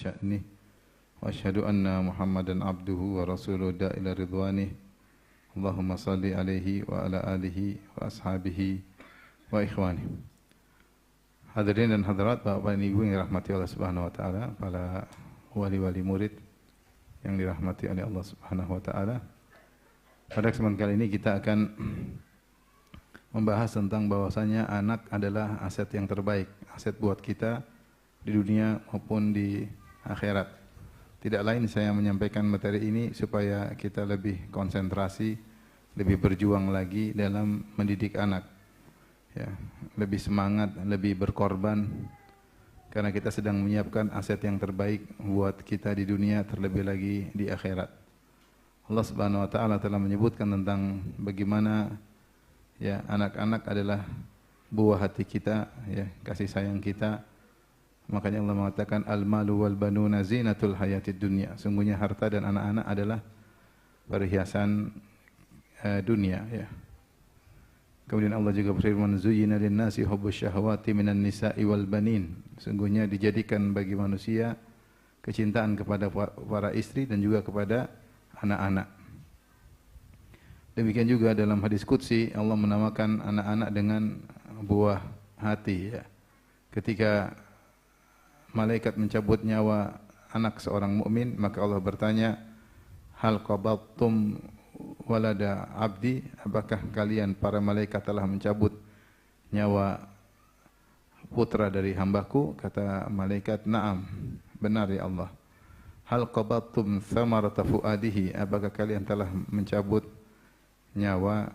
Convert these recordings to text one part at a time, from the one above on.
شأنه وأشهد أن محمدا عبده ورسوله دا إلى رضوانه اللهم صل عليه وعلى آله وأصحابه وإخوانه. Hadirin dan hadirat, Bapak dan Ibu yang dirahmati Allah Subhanahu wa taala, para wali-wali murid yang dirahmati oleh Allah Subhanahu wa taala. Pada kesempatan kali ini kita akan membahas tentang bahwasanya anak adalah aset yang terbaik, aset buat kita di dunia maupun di akhirat. Tidak lain saya menyampaikan materi ini supaya kita lebih konsentrasi, lebih berjuang lagi dalam mendidik anak. Ya, lebih semangat, lebih berkorban karena kita sedang menyiapkan aset yang terbaik buat kita di dunia, terlebih lagi di akhirat. Allah Subhanahu wa taala telah menyebutkan tentang bagaimana ya anak-anak adalah buah hati kita, ya, kasih sayang kita. Makanya Allah mengatakan al-malu wal banuna zinatul hayatid dunya. Sungguhnya harta dan anak-anak adalah perhiasan dunia, ya. Kemudian Allah juga berfirman, zuyyina lin-nasi hubbus syahawati minan nisa'i wal banin. Sungguhnya dijadikan bagi manusia kecintaan kepada para istri dan juga kepada anak-anak. Demikian juga dalam hadis qudsi Allah menamakan anak-anak dengan buah hati, ya. Ketika malaikat mencabut nyawa anak seorang mukmin, maka Allah bertanya, hal qabattum walada abdi, apakah kalian para malaikat telah mencabut nyawa putra dari hambaku? Kata malaikat, na'am, benar ya Allah. Hal qabattum thamarata fuadihi, apakah kalian telah mencabut nyawa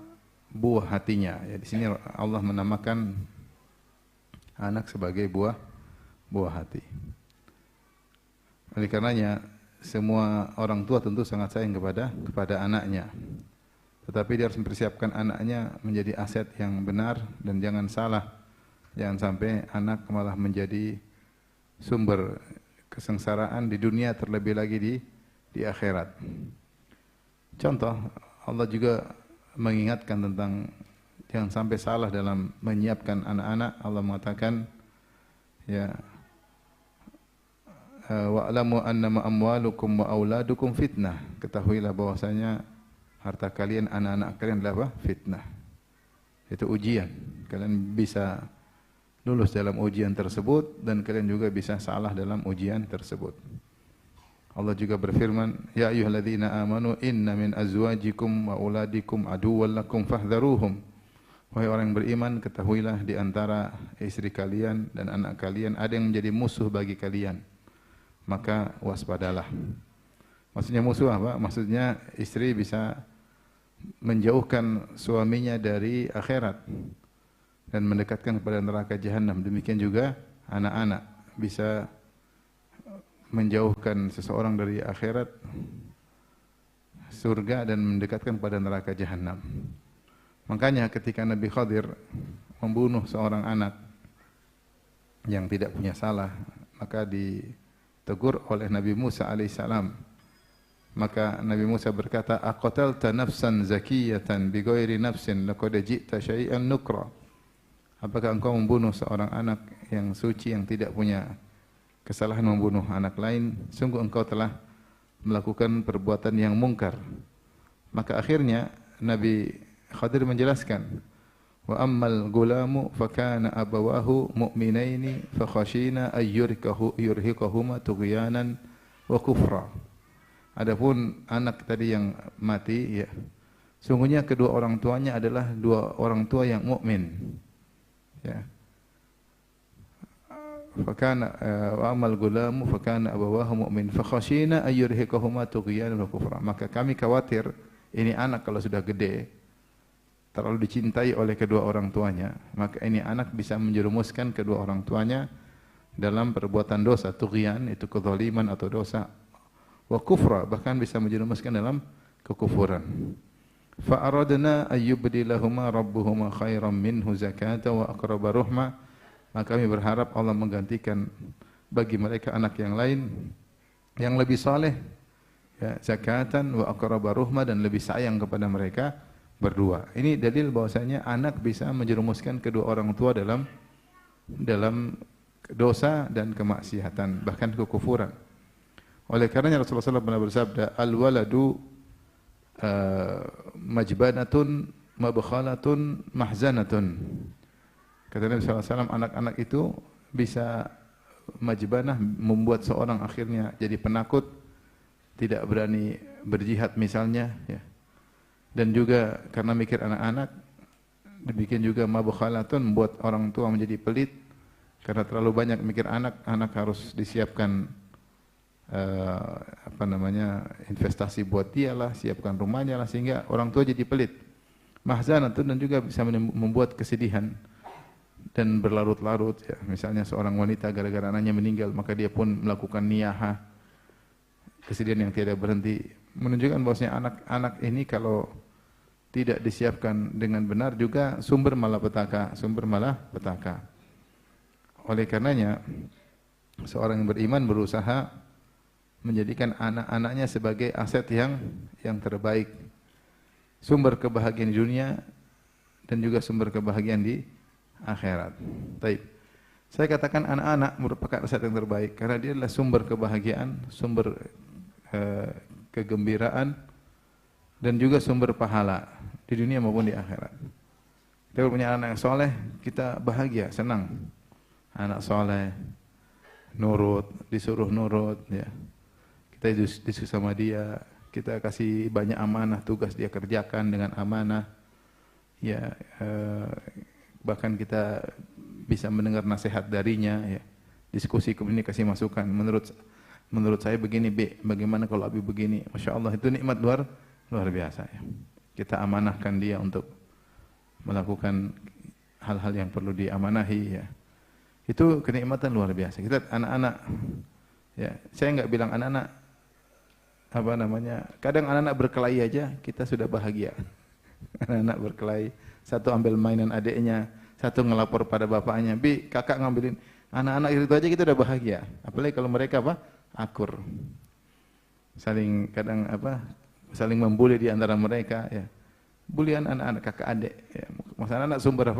buah hatinya? Ya, di sini Allah menamakan anak sebagai buah hati. Oleh karenanya semua orang tua tentu sangat sayang kepada anaknya. Tetapi dia harus mempersiapkan anaknya menjadi aset yang benar dan jangan salah. Jangan sampai anak malah menjadi sumber kesengsaraan di dunia, terlebih lagi di akhirat. Contoh, Allah juga mengingatkan tentang jangan sampai salah dalam menyiapkan anak-anak. Allah mengatakan, ya, wa'lamu annama amwalukum wa auladukum fitnah. Ketahuilah bahwasanya harta kalian, anak-anak kalian adalah fitnah. Itu ujian. Kalian bisa lulus dalam ujian tersebut dan kalian juga bisa salah dalam ujian tersebut. Allah juga berfirman, ya ayyuhalladzina amanu inna min azwajikum wa auladikum aduwwan lakum fahdharuhum. Wahai orang yang beriman, ketahuilah di antara istri kalian dan anak kalian ada yang menjadi musuh bagi kalian, maka waspadalah. Maksudnya musuh apa? Maksudnya istri bisa menjauhkan suaminya dari akhirat dan mendekatkan kepada neraka jahanam. Demikian juga anak-anak bisa menjauhkan seseorang dari akhirat, surga, dan mendekatkan kepada neraka jahanam. Makanya ketika Nabi Khadir membunuh seorang anak yang tidak punya salah, maka ditegur oleh Nabi Musa alaihissalam. Maka Nabi Musa berkata, aqatalta nafsan zakiyatan bighairi nafsin laqad ji'ta syai'an nukra. Apakah engkau membunuh seorang anak yang suci yang tidak punya kesalahan membunuh anak lain? Sungguh engkau telah melakukan perbuatan yang mungkar. Maka akhirnya Nabi Khadir menjelaskan, wa ammal gulamu fakana abawahu mu'minaini fakhashina ayyurhiqahuma tughyanan wa kufra. Adapun anak tadi yang mati, ya, sungguhnya kedua orang tuanya adalah dua orang tua yang mukmin, ya. Fakana wa ammal gulamu fakana abawahu mu'min fakhashina ayyurhiqahuma tughyanan wa kufra. Maka kami khawatir ini anak kalau sudah gede terlalu dicintai oleh kedua orang tuanya, maka ini anak bisa menjerumuskan kedua orang tuanya dalam perbuatan dosa, tughyan itu kezaliman atau dosa, wa kufra bahkan bisa menjerumuskan dalam kekufuran. Fa aradna ayyubdilahuma rabbuhuma khairan minhu zakata wa aqraba ruhma. Maka kami berharap Allah menggantikan bagi mereka anak yang lain yang lebih saleh, ya, zakatan wa aqraba ruhma, dan lebih sayang kepada mereka berdua. Ini dalil bahwasanya anak bisa menjerumuskan kedua orang tua dalam dosa dan kemaksiatan, bahkan kekufuran. Oleh karenanya Rasulullah SAW pernah bersabda, al-waladu majbanatun mabkhalatun mahzanatun. Kata Nabi SAW, anak-anak itu bisa majbanah, membuat seorang akhirnya jadi penakut, tidak berani berjihad misalnya, ya. Dan juga karena mikir anak-anak, dibikin juga mabkhalatun, membuat orang tua menjadi pelit karena terlalu banyak mikir anak. Anak harus disiapkan investasi buat dia lah, siapkan rumahnya lah, sehingga orang tua jadi pelit. Mahzanatun, dan juga bisa membuat kesedihan dan berlarut-larut, ya. Misalnya seorang wanita gara-gara anaknya meninggal, maka dia pun melakukan niyahah, kesedihan yang tiada berhenti, menunjukkan bahwasanya anak-anak ini kalau tidak disiapkan dengan benar juga sumber malapetaka. Oleh karenanya seorang yang beriman berusaha menjadikan anak-anaknya sebagai aset yang terbaik, sumber kebahagiaan di dunia dan juga sumber kebahagiaan di akhirat. Baik. Saya katakan anak-anak merupakan aset yang terbaik karena dia adalah sumber kebahagiaan, sumber kegembiraan dan juga sumber pahala di dunia maupun di akhirat. Kita punya anak yang soleh, kita bahagia, senang. Anak soleh, nurut, disuruh nurut, ya. Kita diskusi sama dia, kita kasih banyak amanah, tugas dia kerjakan dengan amanah, ya. Bahkan kita bisa mendengar nasihat darinya, ya. Diskusi kemudian kasih masukan. Menurut saya begini, B, bagaimana kalau Abi begini? Masya Allah, itu nikmat luar biasa, ya. Kita amanahkan dia untuk melakukan hal-hal yang perlu diamanahi, ya. Itu kenikmatan luar biasa. Kita anak-anak, ya, saya enggak bilang anak-anak kadang anak-anak berkelahi aja kita sudah bahagia. Anak-anak berkelahi, satu ambil mainan adiknya, satu ngelapor pada bapaknya, "Bi, kakak ngambilin." Anak-anak itu aja kita udah bahagia. Apalagi kalau mereka akur. Saling saling membuli di antara mereka, ya. Bulian anak-anak kakak adik, ya. Masalah anak sumber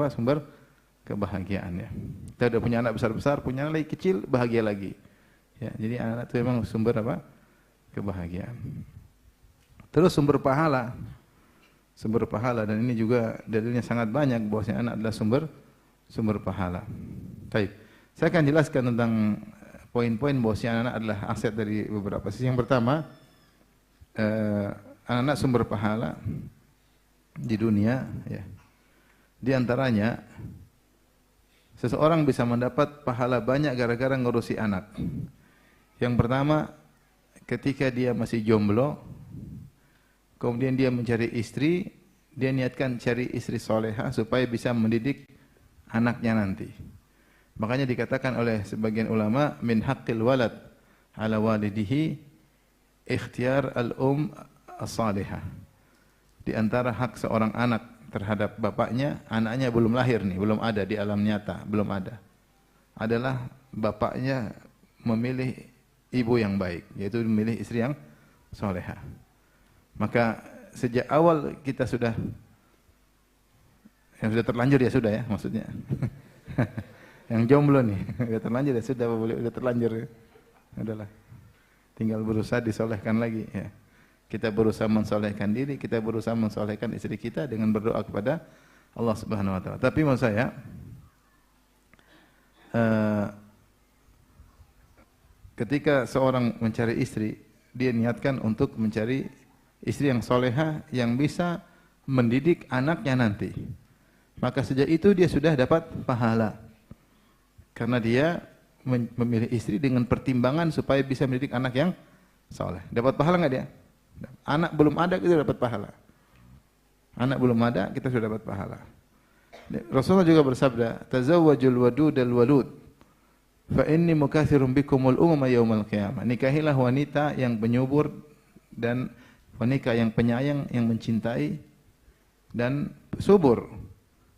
kebahagiaan, ya. Kita udah punya anak besar-besar, punya anak lagi kecil, bahagia lagi. Ya, jadi anak-anak itu memang sumber kebahagiaan. Terus sumber pahala, dan ini juga dalilnya sangat banyak bahwasanya anak adalah sumber pahala. Baik, saya akan jelaskan tentang poin-poin bahwasanya anak adalah aset dari beberapa sisi. Yang pertama, anak-anak sumber pahala di dunia, ya. Di antaranya seseorang bisa mendapat pahala banyak gara-gara ngurusi anak. Yang pertama, ketika dia masih jomblo, kemudian dia mencari istri, dia niatkan cari istri solehah supaya bisa mendidik anaknya nanti. Makanya dikatakan oleh sebagian ulama, min haqqil walad ala walidihi ikhtiyar as-salihah. Di antara hak seorang anak terhadap bapaknya, anaknya belum lahir nih, belum ada di alam nyata, belum ada. Adalah bapaknya memilih ibu yang baik, yaitu memilih istri yang solehah. Maka sejak awal kita yang sudah terlanjur ya sudah, ya, maksudnya. Yang jomblo nih, sudah terlanjur ya sudah, sudah terlanjur, ya. Adalah tinggal berusaha disolehkan lagi, ya. Kita berusaha mensolehkan diri, kita berusaha mensolehkan istri kita dengan berdoa kepada Allah Subhanahu wa taala. Tapi maksud saya, ketika seorang mencari istri, dia niatkan untuk mencari istri yang solehah yang bisa mendidik anaknya nanti. Maka sejak itu dia sudah dapat pahala. Karena dia memilih istri dengan pertimbangan supaya bisa mendidik anak yang soleh. Dapat pahala enggak dia? Anak belum ada kita dapat pahala. Anak belum ada kita sudah dapat pahala. Rasulullah juga bersabda, "Tazawwajul wadudal walud, fa inni mukatsirun bikumul umama yaumal qiyamah." Nikahilah wanita yang penyubur dan wanita yang penyayang, yang mencintai dan subur.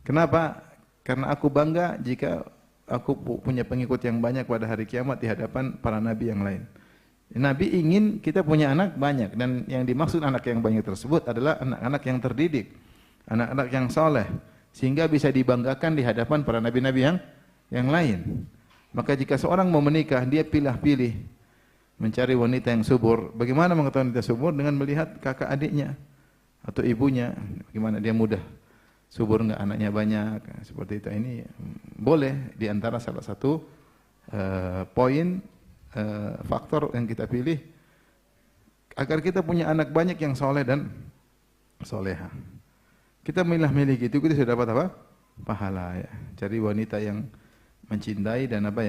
Kenapa? Karena aku bangga jika aku punya pengikut yang banyak pada hari kiamat di hadapan para nabi yang lain. Nabi ingin kita punya anak banyak, dan yang dimaksud anak yang banyak tersebut adalah anak-anak yang terdidik, anak-anak yang soleh, sehingga bisa dibanggakan di hadapan para nabi-nabi yang lain. Maka jika seorang mau menikah, dia pilih-pilih mencari wanita yang subur. Bagaimana mengetahui wanita subur? Dengan melihat kakak adiknya atau ibunya. Bagaimana dia mudah subur enggak, anaknya banyak, seperti itu. Ini boleh di antara salah satu poin faktor yang kita pilih agar kita punya anak banyak yang soleh dan soleha. Kita milih gitu, kita sudah dapat apa? Pahala ya. Cari wanita yang mencintai dan apa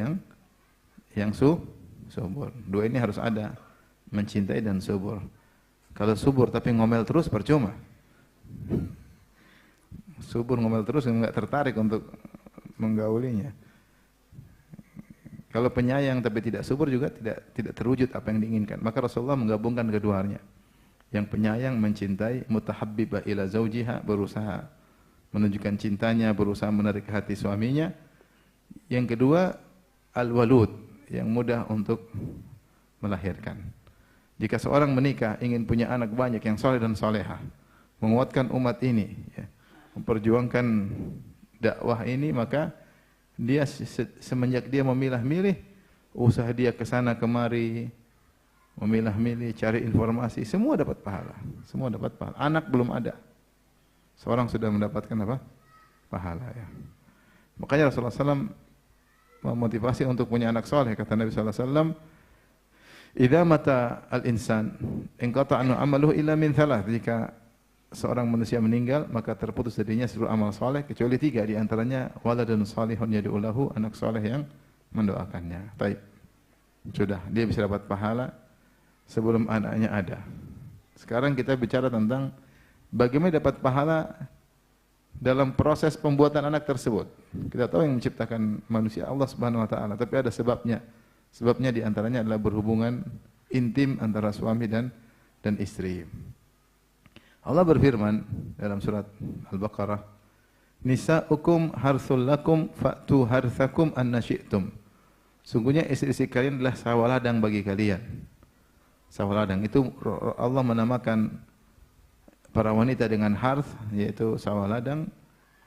yang subur. Dua ini harus ada, mencintai dan subur. Kalau subur tapi ngomel terus percuma. Subur ngomel terus enggak tertarik untuk menggaulinya. Kalau penyayang tapi tidak subur juga tidak terwujud apa yang diinginkan. Maka Rasulullah menggabungkan keduanya. Yang penyayang mencintai, mutahabbibah ila zaujiha, berusaha menunjukkan cintanya, berusaha menarik hati suaminya. Yang kedua, al-walud, yang mudah untuk melahirkan. Jika seorang menikah ingin punya anak banyak yang soleh dan soleha, menguatkan umat ini, ya, memperjuangkan dakwah ini, maka dia semenjak dia memilah-milih, usaha dia ke sana kemari, memilah-milih, cari informasi, semua dapat pahala. Semua dapat pahala. Anak belum ada, seorang sudah mendapatkan apa? Pahala ya. Makanya Rasulullah SAW memotivasi untuk punya anak soleh. Kata Nabi SAW, "Idza mata al-insan, inqata anhu amaluhu illa min thalath." Jika seorang manusia meninggal, maka terputus darinya seluruh amal soleh kecuali 3, di antaranya waladun salihun yad'u lahu, anak soleh yang mendoakannya. Baik. Sudah, dia bisa dapat pahala sebelum anaknya ada. Sekarang kita bicara tentang bagaimana dapat pahala dalam proses pembuatan anak tersebut. Kita tahu yang menciptakan manusia Allah Subhanahu wa taala, tapi ada sebabnya. Sebabnya di antaranya adalah berhubungan intim antara suami dan istri. Allah berfirman dalam surat Al-Baqarah, "Nisa'ukum harthul lakum fa'tu harthakum anna syi'tum." Sungguhnya istri-istri kalian adalah sawah ladang bagi kalian. Sawah ladang itu Allah menamakan para wanita dengan harth, yaitu sawah ladang,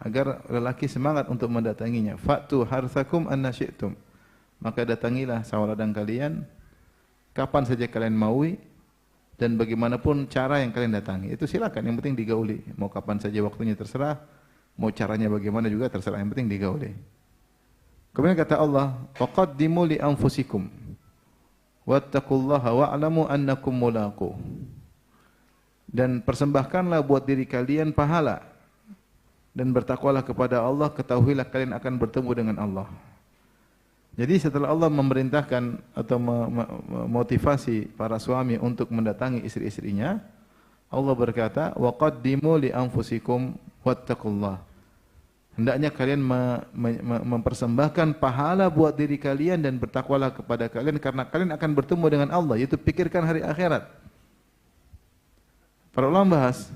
agar lelaki semangat untuk mendatanginya. Fa'tu harthakum anna syi'tum. Maka datangilah sawah ladang kalian kapan saja kalian maui, dan bagaimanapun cara yang kalian datangi, itu silakan, yang penting digauli. Mau kapan saja waktunya terserah, mau caranya bagaimana juga terserah, yang penting digauli. Kemudian kata Allah, "Waqaddimu li anfusikum wattaqullaha wa'lamu annakum mulaqu." Dan persembahkanlah buat diri kalian pahala, dan bertakwalah kepada Allah, ketahuilah kalian akan bertemu dengan Allah. Jadi setelah Allah memerintahkan atau memotivasi para suami untuk mendatangi istri-istrinya, Allah berkata, "Waqaddimu li anfusikum wattaqullah." Hendaknya kalian mempersembahkan pahala buat diri kalian dan bertakwalah kepada kalian karena kalian akan bertemu dengan Allah, yaitu pikirkan hari akhirat. Para ulama bahas,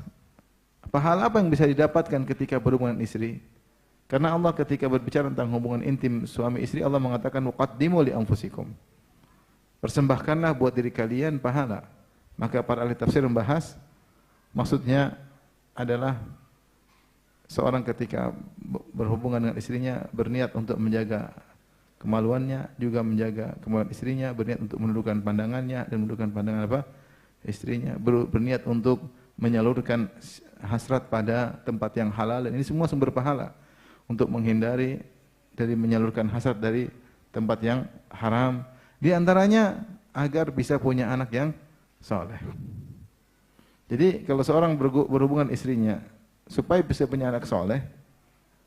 pahala apa yang bisa didapatkan ketika berhubungan istri? Karena Allah ketika berbicara tentang hubungan intim suami istri, Allah mengatakan waqaddimu li anfusikum. Persembahkanlah buat diri kalian pahala. Maka para ahli tafsir membahas, maksudnya adalah seorang ketika berhubungan dengan istrinya berniat untuk menjaga kemaluannya, juga menjaga kemaluan istrinya, berniat untuk menundukkan pandangannya dan menundukkan pandangan apa? Istrinya, berniat untuk menyalurkan hasrat pada tempat yang halal, dan ini semua sumber pahala. Untuk menghindari dari menyalurkan hasad dari tempat yang haram. Di antaranya agar bisa punya anak yang soleh. Jadi kalau seorang berhubungan istrinya supaya bisa punya anak soleh,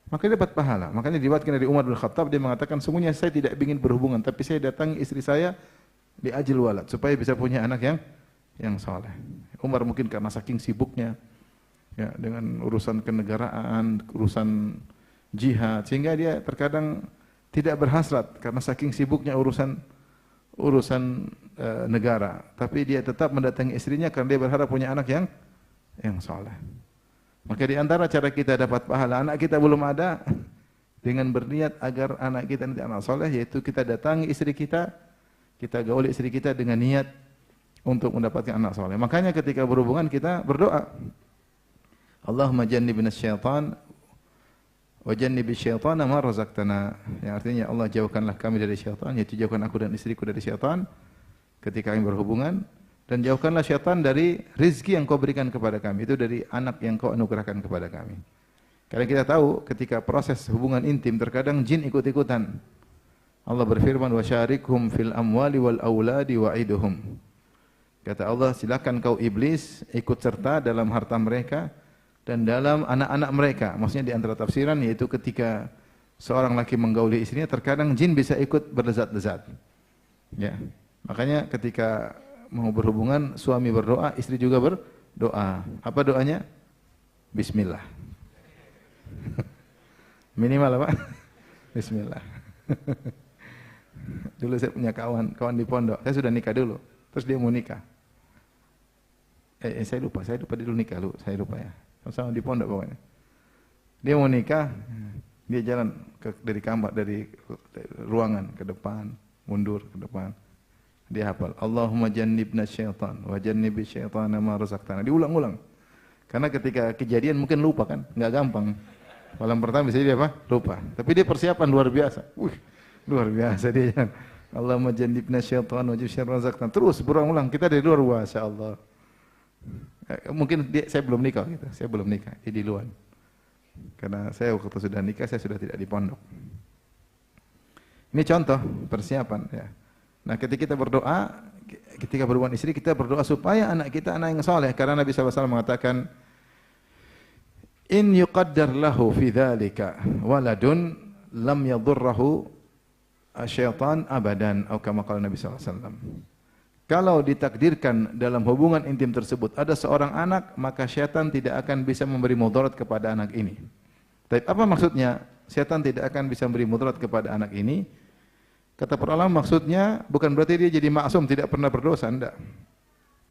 maka dia dapat pahala. Makanya diriwayatkan dari Umar bin Khattab, dia mengatakan, sungguhnya saya tidak ingin berhubungan, tapi saya datangi istri saya di ajil walad supaya bisa punya anak yang soleh. Umar mungkin karena saking sibuknya ya dengan urusan kenegaraan, urusan jihad, sehingga dia terkadang tidak berhasrat karena saking sibuknya urusan negara, tapi dia tetap mendatangi istrinya karena dia berharap punya anak yang saleh. Maka di antara cara kita dapat pahala, anak kita belum ada, dengan berniat agar anak kita nanti anak saleh, yaitu kita datangi istri kita gauli istri kita dengan niat untuk mendapatkan anak saleh. Makanya ketika berhubungan kita berdoa, Allahumma jannibna syaitan wa jannibi syaitana ma razaqtana. Yang artinya Allah jauhkanlah kami dari syaitan, yaitu jauhkan aku dan istriku dari syaitan. ketika kami berhubungan, dan jauhkanlah syaitan dari rizki yang kau berikan kepada kami, itu dari anak yang kau anugerahkan kepada kami. Karena kita tahu ketika proses hubungan intim terkadang jin ikut-ikutan. Allah berfirman, wa syarikhum fil amwali wal auladi wa'iduhum. Kata Allah, silakan kau iblis ikut serta dalam harta mereka dan dalam anak-anak mereka. Maksudnya di antara tafsiran yaitu ketika seorang laki menggauli istrinya, terkadang jin bisa ikut berlezat-lezat. Ya. Makanya ketika mau berhubungan, suami berdoa, istri juga berdoa. Apa doanya? Bismillah. Minimal apa? Bismillah. Dulu saya punya kawan di pondok. Saya sudah nikah dulu. Terus dia mau nikah. Saya lupa dia dulu nikah dulu. Saya lupa ya. Sama-sama di pondok pokoknya. Dia mau nikah, dia jalan dari kamar, dari ruangan ke depan, mundur ke depan. Dia hafal, Allahumma jannibna syaitan wa jannibi syaitana ma razaqtana. Diulang-ulang. Karena ketika kejadian mungkin lupa kan, enggak gampang. Malam pertama bisa dia apa? Lupa. Tapi dia persiapan luar biasa. Luar biasa dia. Allahumma jannibna syaitan wa jannibi syaitana razaqtana. Terus berulang-ulang. Kita dari luar, masyaallah. Mungkin saya belum nikah gitu. Saya belum nikah, dia di luar. Karena saya waktu sudah nikah, saya sudah tidak di pondok. Ini contoh persiapan ya. Nah, ketika kita berdoa, ketika berhubungan istri, kita berdoa supaya anak kita anak yang saleh. Karena Nabi SAW mengatakan, in yuqaddar lahu fi dzalika waladun lam yadurruhu asyaitan abadan, atau kama qala Nabi SAW. Kalau ditakdirkan dalam hubungan intim tersebut ada seorang anak, maka syaitan tidak akan bisa memberi mudarat kepada anak ini. Tapi apa maksudnya? Syaitan tidak akan bisa memberi mudarat kepada anak ini. Kata para ulama, maksudnya bukan berarti dia jadi maksum, tidak pernah berdosa, enggak.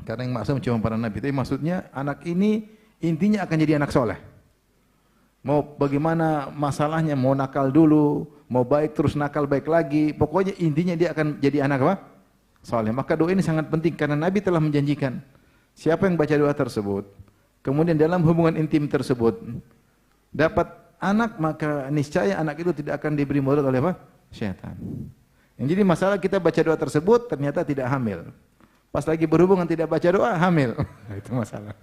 Karena yang maksum cuma para nabi. Tapi maksudnya anak ini intinya akan jadi anak soleh. Mau bagaimana masalahnya, mau nakal dulu, mau baik terus nakal baik lagi. Pokoknya intinya dia akan jadi anak apa? Soleh. Maka doa ini sangat penting karena Nabi telah menjanjikan. Siapa yang baca doa tersebut, kemudian dalam hubungan intim tersebut dapat anak, maka niscaya anak itu tidak akan diberi mudarat oleh apa? Syaitan. Yang jadi masalah kita baca doa tersebut ternyata tidak hamil. Pas lagi berhubungan tidak baca doa, hamil. Itu masalah.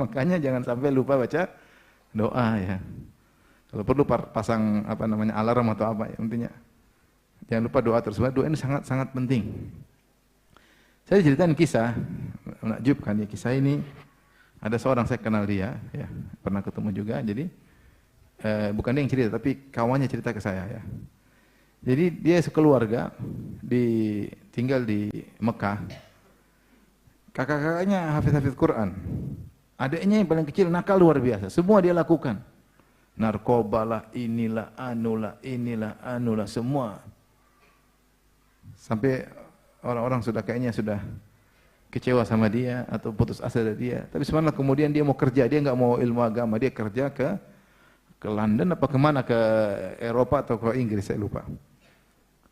Makanya jangan sampai lupa baca doa ya. Kalau perlu pasang apa namanya alarm atau apa ya, intinya. Jangan lupa doa tersebut. Doa ini sangat penting. Saya ceritain kisah, menakjubkan ya, kisah ini ada seorang saya kenal dia ya, pernah ketemu juga. Jadi bukan dia yang cerita tapi kawannya cerita ke saya ya. Jadi dia sekeluarga tinggal di Mekah. Kakak-kakaknya hafiz Quran. Adiknya yang paling kecil nakal luar biasa. Semua dia lakukan. Narkoba lah, inilah, anulah, semua. Sampai orang-orang kayaknya sudah kecewa sama dia atau putus asa dari dia. Tapi sebenarnya kemudian dia mau kerja, dia nggak mau ilmu agama, dia kerja ke London apa kemana, ke Eropa atau ke Inggris, saya lupa.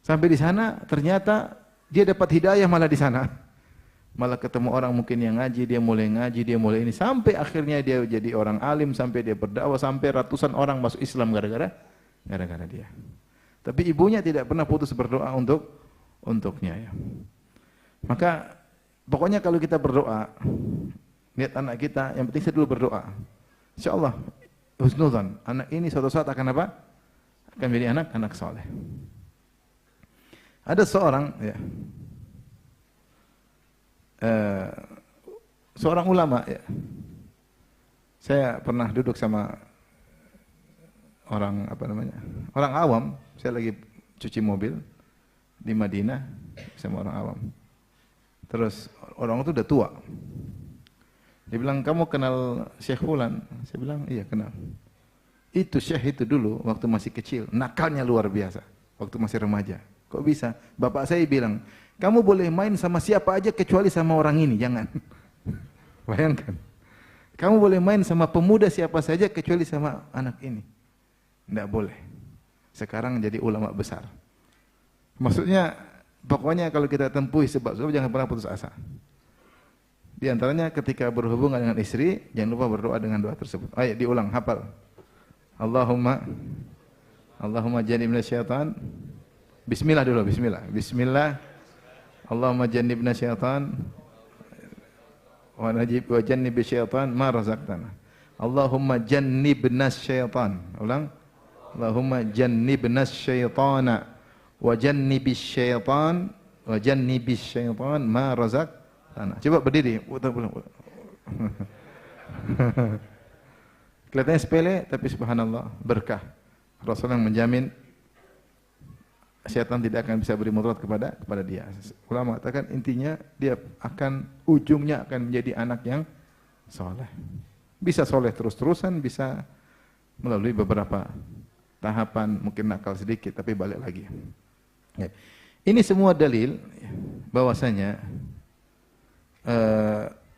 Sampai di sana ternyata dia dapat hidayah malah di sana. Malah ketemu orang mungkin yang ngaji, dia mulai ini. Sampai akhirnya dia jadi orang alim, sampai dia berdakwah, sampai ratusan orang masuk Islam gara-gara dia. Tapi ibunya tidak pernah putus berdoa untuknya ya. Maka pokoknya kalau kita berdoa, lihat anak kita, yang penting saya dulu berdoa. Insyaallah husnudzan, anak ini suatu saat akan apa? Akan menjadi anak saleh. Ada seorang ya, seorang ulama ya. Saya pernah duduk sama orang orang awam. Saya lagi cuci mobil di Madinah sama orang awam. Terus orang itu udah tua. Dia bilang, kamu kenal Syekh Fulan? Saya bilang, iya kenal. Itu Syekh itu dulu waktu masih kecil, nakalnya luar biasa. Waktu masih remaja. Kok bisa? Bapak saya bilang, kamu boleh main sama siapa aja kecuali sama orang ini, jangan. Bayangkan. Kamu boleh main sama pemuda siapa saja kecuali sama anak ini. Tidak boleh. Sekarang jadi ulama besar. Maksudnya, pokoknya kalau kita tempuh sebab jangan pernah putus asa. Di antaranya ketika berhubungan dengan istri, jangan lupa berdoa dengan doa tersebut. Ayo diulang, hafal. Allahumma jannibna syaitan. Bismillah dulu, bismillah. Bismillah. Allahumma jannibna syaitan wa jannibi syaitan ma razaqtana. Allahumma jannibna syaitan. Ulang. Allahumma jannibna syaitana wa jannibis syaitan wa jannibis syaitan ma razaqtana. Coba berdiri. Kelihatannya sepele tapi subhanallah berkah. Rasulullah menjamin syaitan tidak akan bisa beri mudarat kepada dia. Ulama mengatakan intinya dia akan ujungnya akan menjadi anak yang soleh. Bisa soleh terus-terusan, bisa melalui beberapa tahapan, mungkin nakal sedikit tapi balik lagi. Ya. Ini semua dalil bahwasanya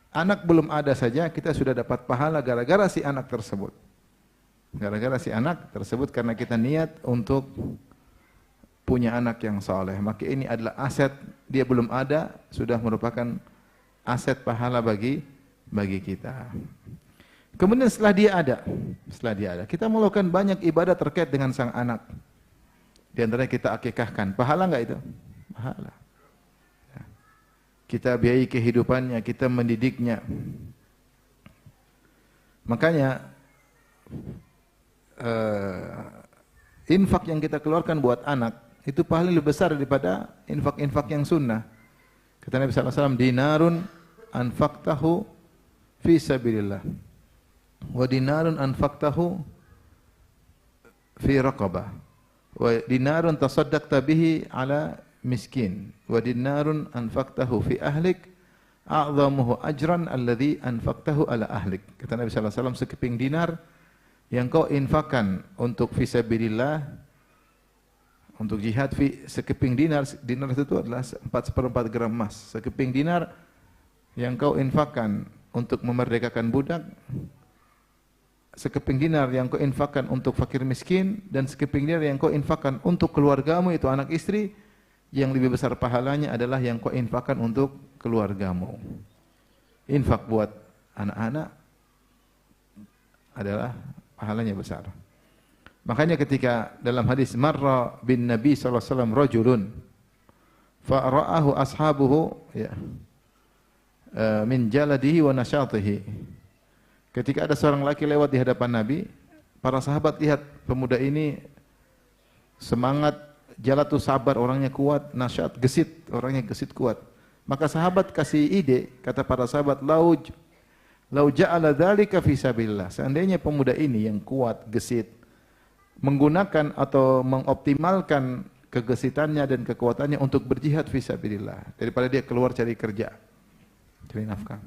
anak belum ada saja kita sudah dapat pahala gara-gara si anak tersebut. Gara-gara si anak tersebut karena kita niat untuk punya anak yang saleh. Maka ini adalah aset, dia belum ada, sudah merupakan aset pahala bagi kita. Kemudian setelah dia ada, kita melakukan banyak ibadah terkait dengan sang anak. Di antaranya kita akikahkan. Pahala enggak itu? Pahala. Ya. Kita biayai kehidupannya, kita mendidiknya. Makanya infak yang kita keluarkan buat anak itu pahala lebih besar daripada infak-infak yang sunnah. Kata Nabi SAW, dinarun anfaqtahu fi sabilillah wa dinarun anfaqtahu fi raqabah wa dinarun tasaddaqta bihi ala miskin wa dinarun anfaqtahu fi ahlik a'zamuhu ajran alladhi anfaqtahu ala ahlik. Kata Nabi SAW, sekeping dinar yang kau infakkan untuk fisabilillah, untuk jihad, sekeping dinar itu adalah 4/4 gram emas. Sekeping dinar yang kau infakkan untuk memerdekakan budak, sekeping dinar yang kau infakkan untuk fakir miskin, dan sekeping dinar yang kau infakkan untuk keluargamu, itu anak istri, yang lebih besar pahalanya adalah yang kau infakkan untuk keluargamu. Infak buat anak-anak adalah pahalanya besar. Makanya ketika dalam hadis marra bin Nabi sallallahu alaihi wasallam rajulun fa ra'ahu ashabuhu ya min jaladihi wa nasyatihi. Ketika ada seorang laki lewat di hadapan Nabi, para sahabat lihat pemuda ini semangat, jalatu sabar, orangnya kuat, nasyat, gesit, orangnya gesit kuat. Maka sahabat kasih ide, kata para sahabat, lau ja'ala dzalika fi sabilillah. Seandainya pemuda ini yang kuat, gesit, menggunakan atau mengoptimalkan kegesitannya dan kekuatannya untuk berjihad fi sabilillah daripada dia keluar cari kerja, cari nafkah.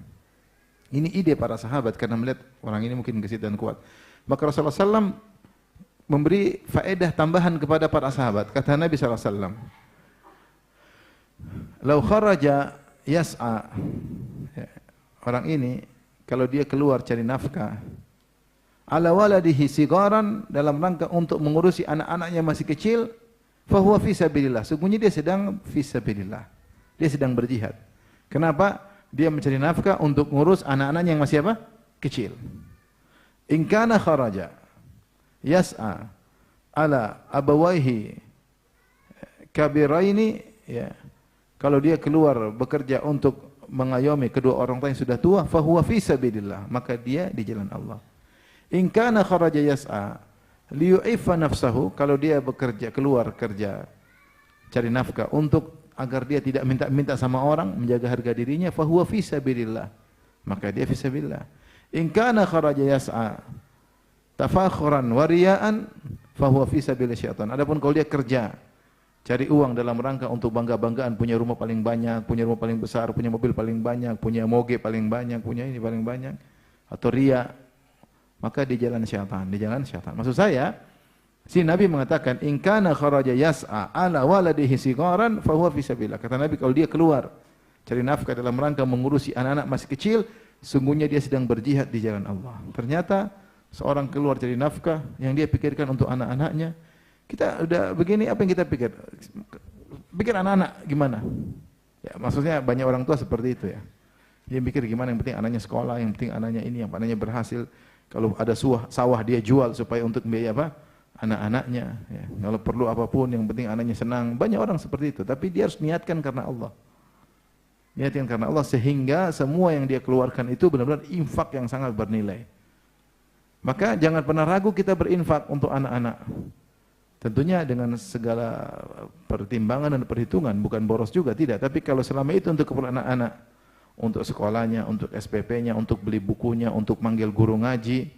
Ini ide para sahabat karena melihat orang ini mungkin gesit dan kuat. Maka Rasulullah SAW memberi faedah tambahan kepada para sahabat. Kata Nabi SAW, lau kharaja yas'a, orang ini kalau dia keluar cari nafkah, ala waladihi sigaran, dalam rangka untuk mengurusi anak-anaknya masih kecil, fahuwa fi sabilillah, sungguhnya dia sedang fi sabilillah, dia sedang berjihad. Kenapa? Dia mencari nafkah untuk mengurus anak-anaknya yang masih apa? Kecil. In kana kharaja yas'a ala abawaihi kabiraini, ya, kalau dia keluar bekerja untuk mengayomi kedua orang tua yang sudah tua, fahuwa fi sabilillah, maka dia di jalan Allah. In kana kharaja yas'a liyu'iffa nafsahu, kalau dia bekerja keluar kerja cari nafkah untuk agar dia tidak minta-minta sama orang, menjaga harga dirinya, fahuwa fi sabilillah, maka dia fi sabilillah. In kana kharaja yas'a tafakhuran wa riya'an, fahuwa fi sabilillah syaitan. Adapun kalau dia kerja cari uang dalam rangka untuk bangga-banggaan, punya rumah paling banyak, punya rumah paling besar, punya mobil paling banyak, punya moge paling banyak, punya ini paling banyak, atau riya, maka di jalan syaitan, di jalan syaitan. Maksud saya, si Nabi mengatakan, in kana kharaja yas'a ala waladihi sigaran fahuwa fi sabilillah. Kata Nabi, kalau dia keluar cari nafkah dalam rangka mengurusi anak-anak masih kecil, sungguhnya dia sedang berjihad di jalan Allah. Ternyata seorang keluar cari nafkah yang dia pikirkan untuk anak-anaknya. Kita udah begini, apa yang kita pikir? Pikir anak-anak gimana? Ya, maksudnya banyak orang tua seperti itu ya. Dia pikir gimana, yang penting anaknya sekolah, yang penting anaknya ini, yang anaknya berhasil. Kalau ada sawah dia jual supaya untuk membiayai apa? Anak-anaknya. Ya. Kalau perlu apapun, yang penting anaknya senang. Banyak orang seperti itu. Tapi dia harus niatkan karena Allah. Niatkan karena Allah sehingga semua yang dia keluarkan itu benar-benar infak yang sangat bernilai. Maka jangan pernah ragu kita berinfak untuk anak-anak. Tentunya dengan segala pertimbangan dan perhitungan, bukan boros juga, tidak. Tapi kalau selama itu untuk keperluan anak-anak, untuk sekolahnya, untuk SPP-nya, untuk beli bukunya, untuk manggil guru ngaji,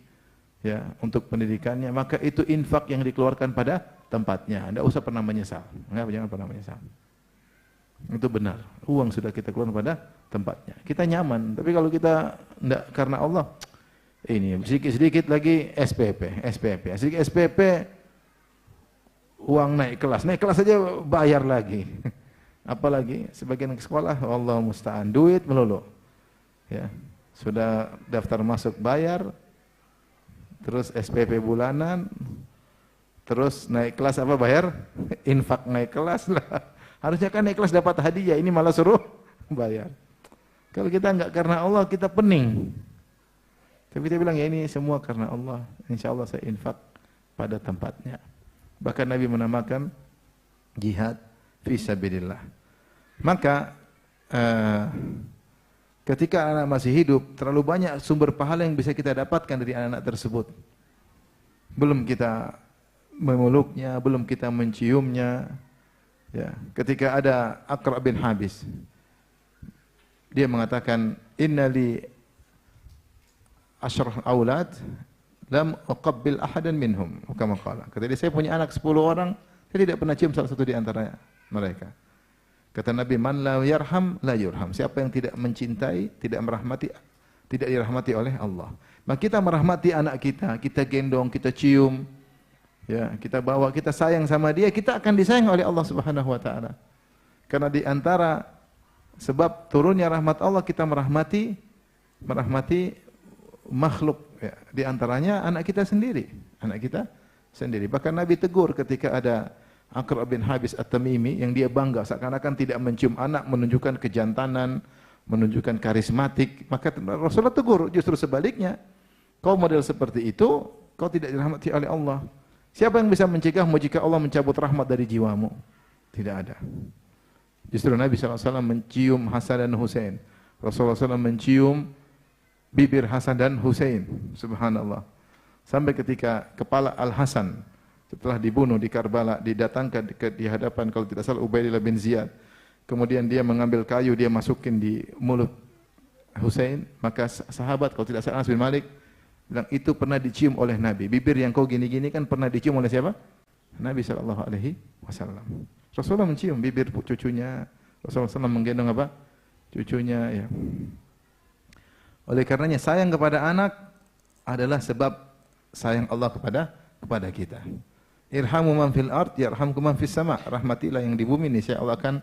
ya, untuk pendidikannya, maka itu infak yang dikeluarkan pada tempatnya. Anda usah pernah menyesal. Jangan pernah menyesal. Itu benar. Uang sudah kita keluarkan pada tempatnya. Kita nyaman. Tapi kalau kita tidak karena Allah, ini sedikit-sedikit lagi SPP. Sedikit SPP, uang naik kelas saja bayar lagi. Apalagi sebagian sekolah, Allah musta'an, duit melulu. Ya, sudah daftar masuk bayar, terus SPP bulanan, terus naik kelas apa bayar? Infak naik kelas lah. Harusnya kan naik kelas dapat hadiah, ini malah suruh bayar. Kalau kita enggak karena Allah, kita pening. Tapi dia bilang, ya ini semua karena Allah. Insya Allah saya infak pada tempatnya. Bahkan Nabi menamakan jihad fisabilillah. Maka ketika anak masih hidup, terlalu banyak sumber pahala yang bisa kita dapatkan dari anak-anak tersebut. Belum kita memeluknya, belum kita menciumnya. Ya, ketika ada Aqra' bin Habis, dia mengatakan, innali asyrah aulad lam uqabbil ahadan minhum, kama qala. Kata dia, saya punya anak 10 orang, saya tidak pernah cium salah satu di antara mereka. Kata Nabi, man la yarham la yurham. Siapa yang tidak mencintai, tidak merahmati, tidak dirahmati oleh Allah. Maka kita merahmati anak kita gendong, kita cium, ya, kita bawa, kita sayang sama dia, kita akan disayang oleh Allah Subhanahu wa taala. Karena di antara sebab turunnya rahmat Allah, kita merahmati makhluk, ya. Di antaranya anak kita sendiri. Bahkan Nabi tegur ketika ada Aqra' bin Habis At-Tamimi yang dia bangga seakan-akan tidak mencium anak, menunjukkan kejantanan, menunjukkan karismatik. Maka Rasulullah tegur, justru sebaliknya. Kau model seperti itu, kau tidak dirahmati oleh Allah. Siapa yang bisa mencegahmu jika Allah mencabut rahmat dari jiwamu? Tidak ada. Justru Nabi SAW mencium Hasan dan Husain. Rasulullah SAW mencium bibir Hasan dan Husain. Subhanallah. Sampai ketika kepala Al-Hasan setelah dibunuh di Karbala, didatangkan di hadapan, kalau tidak salah, Ubaidillah bin Ziyad. Kemudian dia mengambil kayu, dia masukin di mulut Husain. Maka sahabat, kalau tidak salah, Anas bin Malik bilang, itu pernah dicium oleh Nabi. Bibir yang kau gini-gini kan pernah dicium oleh siapa? Nabi SAW. Rasulullah mencium bibir cucunya. Rasulullah SAW menggendong apa? Cucunya. Ya. Oleh karenanya sayang kepada anak adalah sebab sayang Allah kepada kita. Irhamu man fil ard yarhamkum man fis sama. Rahmatilah yang di bumi, niscaya Allah akan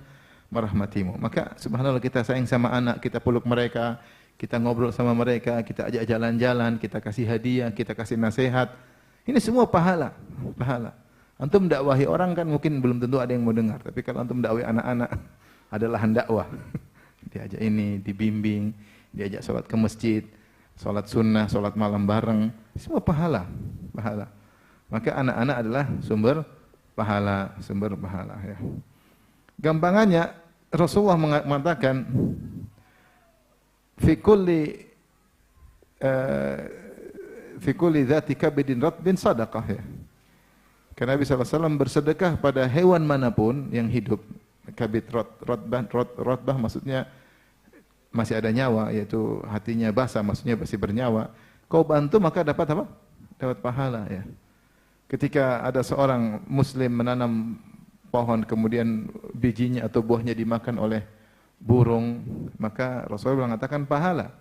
merahmatimu. Maka subhanallah, kita sayang sama anak, kita peluk mereka, kita ngobrol sama mereka, kita ajak jalan-jalan, kita kasih hadiah, kita kasih nasihat. Ini semua pahala. Antum dakwahi orang kan mungkin belum tentu ada yang mau dengar, tapi kalau antum dakwahi anak-anak adalah dakwah. Diajak ini, dibimbing, diajak sholat ke masjid, sholat sunnah, sholat malam bareng, semua pahala. Maka anak-anak adalah sumber pahala. Ya. Gampangannya Rasulullah mengatakan, fi kulli dzati kabidin ratbin sadaqah, ya. Karena Nabi SAW bersedekah pada hewan manapun yang hidup. Kabid rotbah maksudnya masih ada nyawa, yaitu hatinya basah, maksudnya masih bernyawa. Kau bantu maka dapat apa? Dapat pahala, ya. Ketika ada seorang muslim menanam pohon, kemudian bijinya atau buahnya dimakan oleh burung, maka Rasulullah mengatakan pahala.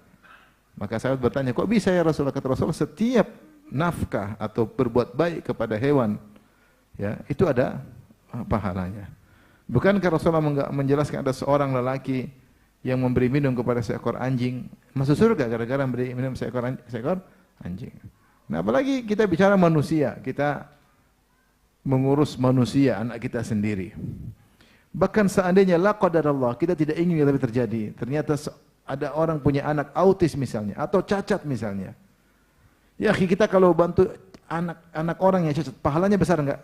Maka sahabat bertanya, kok bisa ya Rasulullah? Kata Rasulullah, setiap nafkah atau berbuat baik kepada hewan, ya, itu ada pahalanya. Bukankah Rasulullah menjelaskan ada seorang lelaki yang memberi minum kepada seekor anjing, masuk surga gara-gara memberi minum seekor anjing. Nah, apalagi kita bicara manusia, kita mengurus manusia, anak kita sendiri. Bahkan seandainya la qadarallah, kita tidak ingin tapi terjadi. Ternyata ada orang punya anak autis misalnya, atau cacat misalnya. Ya, kita kalau bantu anak orang yang cacat, pahalanya besar enggak?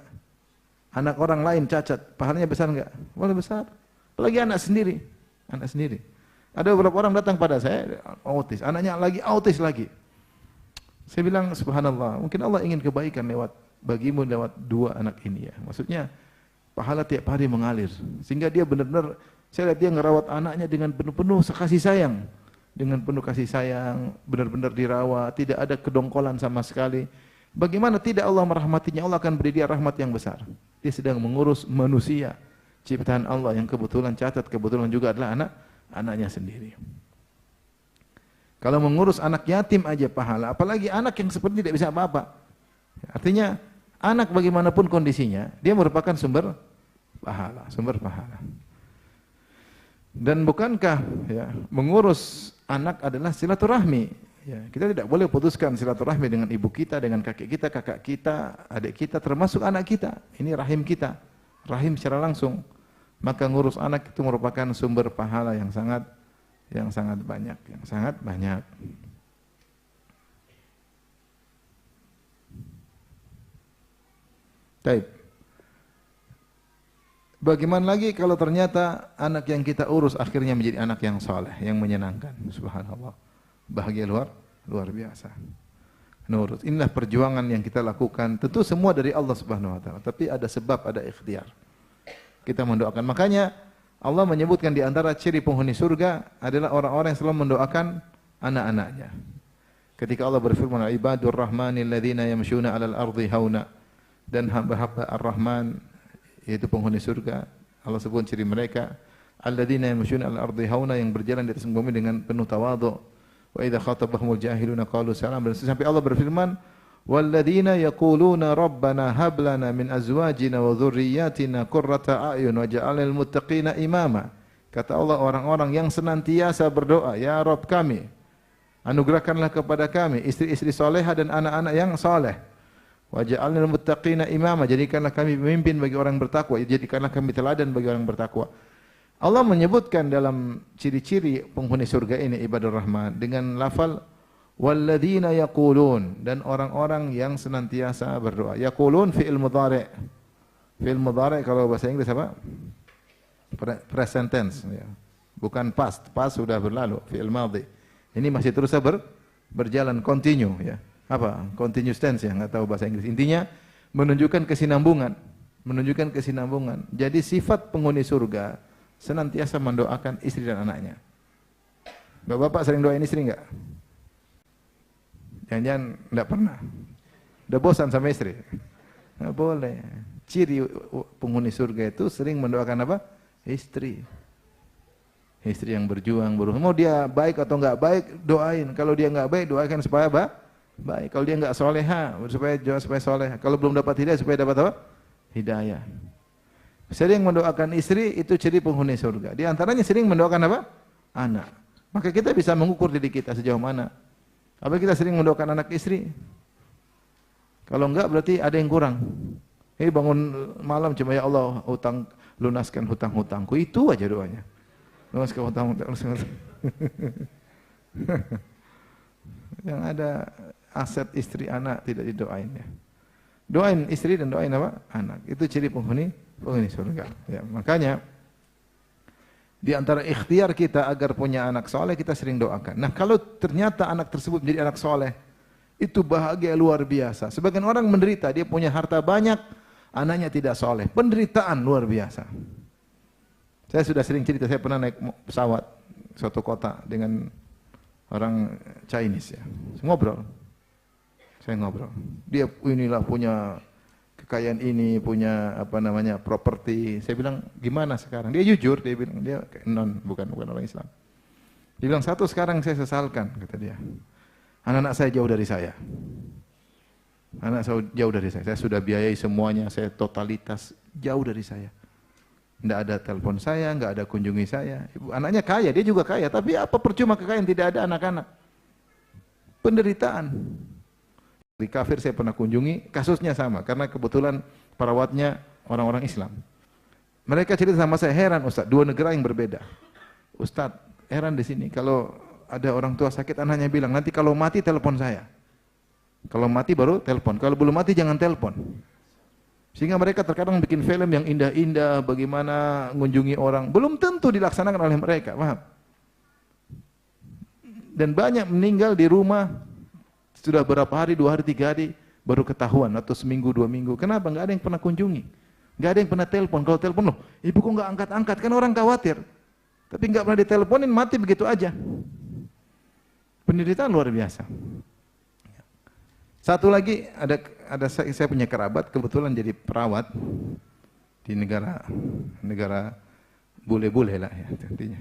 Anak orang lain cacat, pahalanya besar enggak? Boleh besar. Apalagi anak sendiri. Ada beberapa orang datang pada saya, autis, anaknya lagi autis lagi. Saya bilang, subhanallah, mungkin Allah ingin kebaikan lewat bagimu lewat dua anak ini ya. Maksudnya, pahala tiap hari mengalir. Sehingga dia benar-benar, saya lihat dia ngerawat anaknya dengan penuh-penuh kasih sayang. Dengan penuh kasih sayang, benar-benar dirawat, tidak ada kedongkolan sama sekali. Bagaimana tidak Allah merahmatinya? Allah akan beri dia rahmat yang besar. Dia sedang mengurus manusia, ciptaan Allah yang kebetulan juga adalah anaknya sendiri. Kalau mengurus anak yatim aja pahala, apalagi anak yang seperti tidak bisa apa-apa. Artinya anak bagaimanapun kondisinya, dia merupakan sumber pahala. Dan bukankah ya, mengurus anak adalah silaturahmi? Ya, kita tidak boleh putuskan silaturahmi dengan ibu kita, dengan kakek kita, kakak kita, adik kita, termasuk anak kita. Ini rahim kita, rahim secara langsung. Maka ngurus anak itu merupakan sumber pahala yang sangat banyak, Baik. Bagaimana lagi kalau ternyata anak yang kita urus akhirnya menjadi anak yang saleh, yang menyenangkan. Subhanallah. Bahagia luar biasa. Nurut. Inilah perjuangan yang kita lakukan. Tentu semua dari Allah Subhanahu wa taala, tapi ada sebab, ada ikhtiar. Kita mendoakan. Makanya Allah menyebutkan di antara ciri penghuni surga adalah orang-orang yang selalu mendoakan anak-anaknya. Ketika Allah berfirman, "Ibadur rahmanil ladzina yamshuna 'alal ardi hauna." Dan hamba-hamba Ar-Rahman yaitu penghuni surga, Allah sebut ciri mereka, alladzina yamshuna 'alal ardi hauna, yang berjalan di atas bumi dengan penuh tawadhu. Wa idza khatabahumul jahiluna qalu salam. Dan sampai Allah berfirman, walladzina yaquluna rabbana hab lana min azwajina wa dhurriyyatina qurrata a'yun waj'alnal muttaqina imama. Kata Allah, orang-orang yang senantiasa berdoa, ya Rabb kami, anugerahkanlah kepada kami istri-istri salehah dan anak-anak yang saleh. Waj'alnal muttaqina imama, jadikanlah kami pemimpin bagi orang bertakwa, jadikanlah kami teladan bagi orang bertakwa. Allah menyebutkan dalam ciri-ciri penghuni surga ini ibadur rahman dengan lafal walladzina yaqulun, dan orang-orang yang senantiasa berdoa. Yaqulun fi'il mudhari'. Fi'il mudhari' kalau bahasa Inggris apa? Present tense ya. Bukan past. Past sudah berlalu, fi'il madhi. Ini masih terus berjalan continue ya. Apa? Continuous tense ya, enggak tahu bahasa Inggris. Intinya menunjukkan kesinambungan, Jadi sifat penghuni surga senantiasa mendoakan istri dan anaknya. Bapak-bapak sering doain istri enggak? Jangan-jangan enggak pernah. Udah bosan sama istri? Enggak boleh. Ciri penghuni surga itu sering mendoakan apa? Istri. Istri yang berjuang, berusaha. Mau dia baik atau enggak baik, doain. Kalau dia enggak baik, doakan supaya baik. Kalau dia enggak soleha, supaya soleha. Kalau belum dapat hidayah, supaya dapat apa? Hidayah. Sering mendoakan istri itu ciri penghuni surga. Di antaranya sering mendoakan apa? Anak. Maka kita bisa mengukur diri kita sejauh mana. Apa kita sering mendoakan anak istri? Kalau enggak berarti ada yang kurang. Bangun malam cuma ya Allah lunaskan hutang-hutangku. Itu aja doanya. Lunaskan hutang-hutang. Yang ada aset istri anak tidak didoain ya. Doain istri dan doain apa? Anak. Itu ciri penghuni surga. Ya, makanya di antara ikhtiar kita agar punya anak soleh, kita sering doakan. Nah, kalau ternyata anak tersebut menjadi anak soleh, itu bahagia luar biasa. Sebagian orang menderita, dia punya harta banyak, anaknya tidak soleh. Penderitaan luar biasa. Saya sudah sering cerita, saya pernah naik pesawat suatu kota dengan orang Chinese ya. Saya ngobrol. Dia inilah punya kekayaan ini, punya properti. Saya bilang, gimana sekarang? Dia jujur, dia bilang dia bukan orang Islam. Dia bilang, satu sekarang saya sesalkan, kata dia. Anak-anak saya jauh dari saya. Anak saya jauh dari saya. Saya sudah biayai semuanya, saya totalitas jauh dari saya. Tidak ada telepon saya, enggak ada kunjungi saya. Anaknya kaya, dia juga kaya, tapi apa percuma kekayaan tidak ada anak-anak? Penderitaan. Di kafir saya pernah kunjungi, kasusnya sama, karena kebetulan perawatnya orang-orang Islam. Mereka cerita sama saya, heran Ustaz, dua negara yang berbeda. Ustaz, heran di sini, kalau ada orang tua sakit, anaknya bilang, nanti kalau mati telepon saya. Kalau mati baru telepon, kalau belum mati jangan telepon. Sehingga mereka terkadang bikin film yang indah-indah, bagaimana mengunjungi orang, belum tentu dilaksanakan oleh mereka, paham? dan banyak meninggal di rumah sudah berapa hari, 2 hari, 3 hari baru ketahuan atau seminggu, 2 minggu. Kenapa? Nggak ada yang pernah kunjungi, nggak ada yang pernah telepon. Kalau telepon, loh, ibu kok nggak angkat-angkat? Kan orang khawatir. Tapi nggak pernah diteleponin, mati begitu aja. Penderitaan luar biasa. Satu lagi, saya punya kerabat kebetulan jadi perawat di negara bule-bule lah ya tentunya.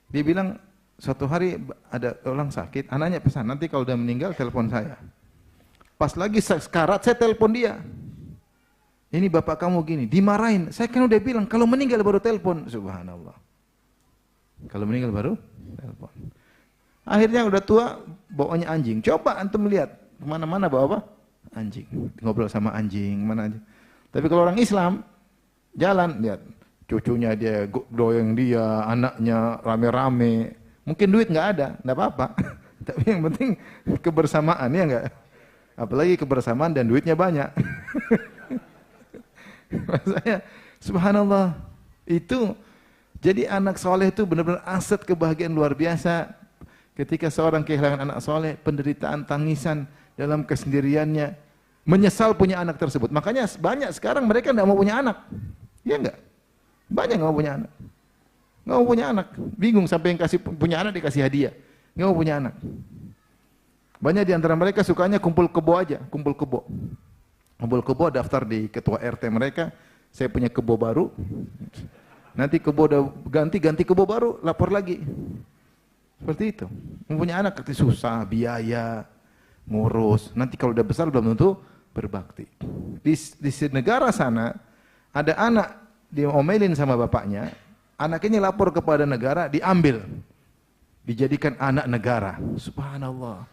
Dia bilang suatu hari ada orang sakit, anaknya pesan, nanti kalau udah meninggal telepon saya. Pas lagi sekarat saya telepon dia. Ini bapak kamu gini, dimarahin. Saya kan udah bilang kalau meninggal baru telepon. Subhanallah. Kalau meninggal baru telepon. Akhirnya udah tua, bawanya anjing. Coba antum lihat kemana-mana bawa apa? Anjing. Ngobrol sama anjing, mana aja. Tapi kalau orang Islam jalan, lihat cucunya dia doyeng dia, anaknya rame-rame. Mungkin duit nggak ada, nggak apa-apa. Tapi yang penting kebersamaan, ya nggak? Apalagi kebersamaan dan duitnya banyak. Maksudnya, subhanallah, itu jadi anak soleh itu benar-benar aset kebahagiaan luar biasa. Ketika seorang kehilangan anak soleh, penderitaan, tangisan dalam kesendiriannya, menyesal punya anak tersebut. Makanya banyak sekarang mereka tidak mau punya anak. Iya enggak? Banyak nggak mau punya anak. Nggak mau punya anak. Bingung sampai yang punya anak dikasih hadiah. Nggak mau punya anak. Banyak di antara mereka sukanya kumpul kebo aja. Kumpul kebo. Kumpul kebo, daftar di ketua RT mereka. Saya punya kebo baru. Nanti kebo udah ganti kebo baru, lapor lagi. Seperti itu. Mempunyai anak nanti susah, biaya, ngurus. Nanti kalau udah besar belum tentu berbakti. Di negara sana ada anak diomelin sama bapaknya, anaknya lapor kepada negara, diambil, dijadikan anak negara. Subhanallah.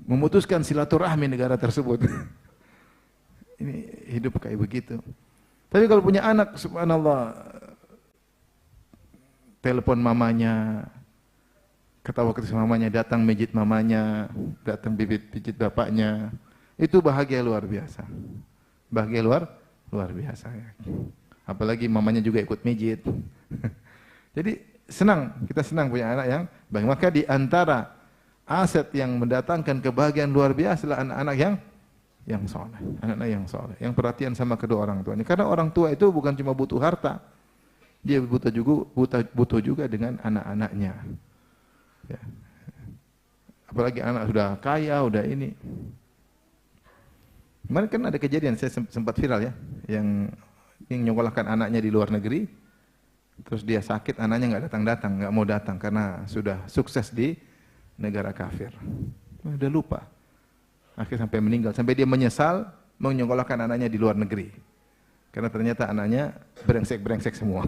Memutuskan silaturahmi negara tersebut. Ini hidup kayak begitu. Tapi kalau punya anak, subhanallah, telepon mamanya, ketawa-ketawa mamanya, datang mijit mamanya, datang pijit bapaknya, itu bahagia luar biasa. Bahagia luar biasa ya. Apalagi mamanya juga ikut mijit. Jadi kita senang punya anak yang baik. Maka di antara aset yang mendatangkan kebahagiaan luar biasa adalah anak-anak yang soleh, anak-anak yang soleh, yang perhatian sama kedua orang tuanya. Karena orang tua itu bukan cuma butuh harta, dia butuh juga dengan anak-anaknya. Ya. Apalagi anak sudah kaya, udah ini. Kemarin kan ada kejadian, saya sempat viral ya, yang nyekolahkan anaknya di luar negeri, terus dia sakit, anaknya nggak datang-datang, nggak mau datang karena sudah sukses di negara kafir. Udah lupa. Akhirnya sampai meninggal, sampai dia menyesal mau nyekolahkan anaknya di luar negeri. Karena ternyata anaknya brengsek semua.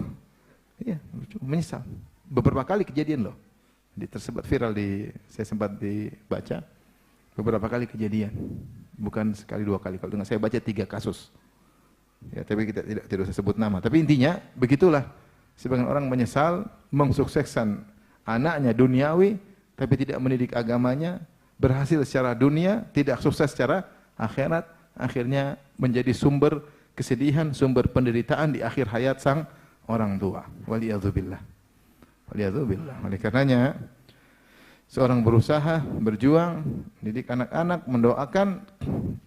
Iya, menyesal. Beberapa kali kejadian loh. Tersebut viral saya sempat dibaca beberapa kali kejadian, bukan sekali 2 kali. Kalau dengan saya baca 3 kasus. Ya, tapi kita tidak usah sebut nama. Tapi intinya begitulah. Sebagian orang menyesal mensukseskan anaknya duniawi, tapi tidak mendidik agamanya, berhasil secara dunia, tidak sukses secara akhirat, akhirnya menjadi sumber kesedihan, sumber penderitaan di akhir hayat sang orang tua. Waliyadzubillah. Waliyadzubillah. Oleh karenanya, seorang berusaha, berjuang, didik anak-anak, mendoakan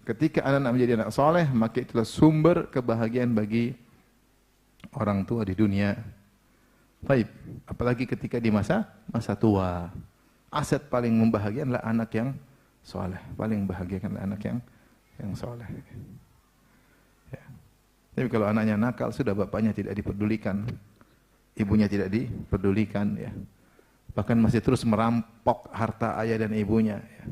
ketika anak-anak menjadi anak soleh, maka itulah sumber kebahagiaan bagi orang tua di dunia. Baik, apalagi ketika di masa tua. Aset paling membahagiakan adalah anak yang soleh. Paling membahagiakan adalah anak yang soleh. Ya. Tapi kalau anaknya nakal, sudah bapaknya tidak dipedulikan, ibunya tidak dipedulikan, ya. Bahkan masih terus merampok harta ayah dan ibunya. Ya.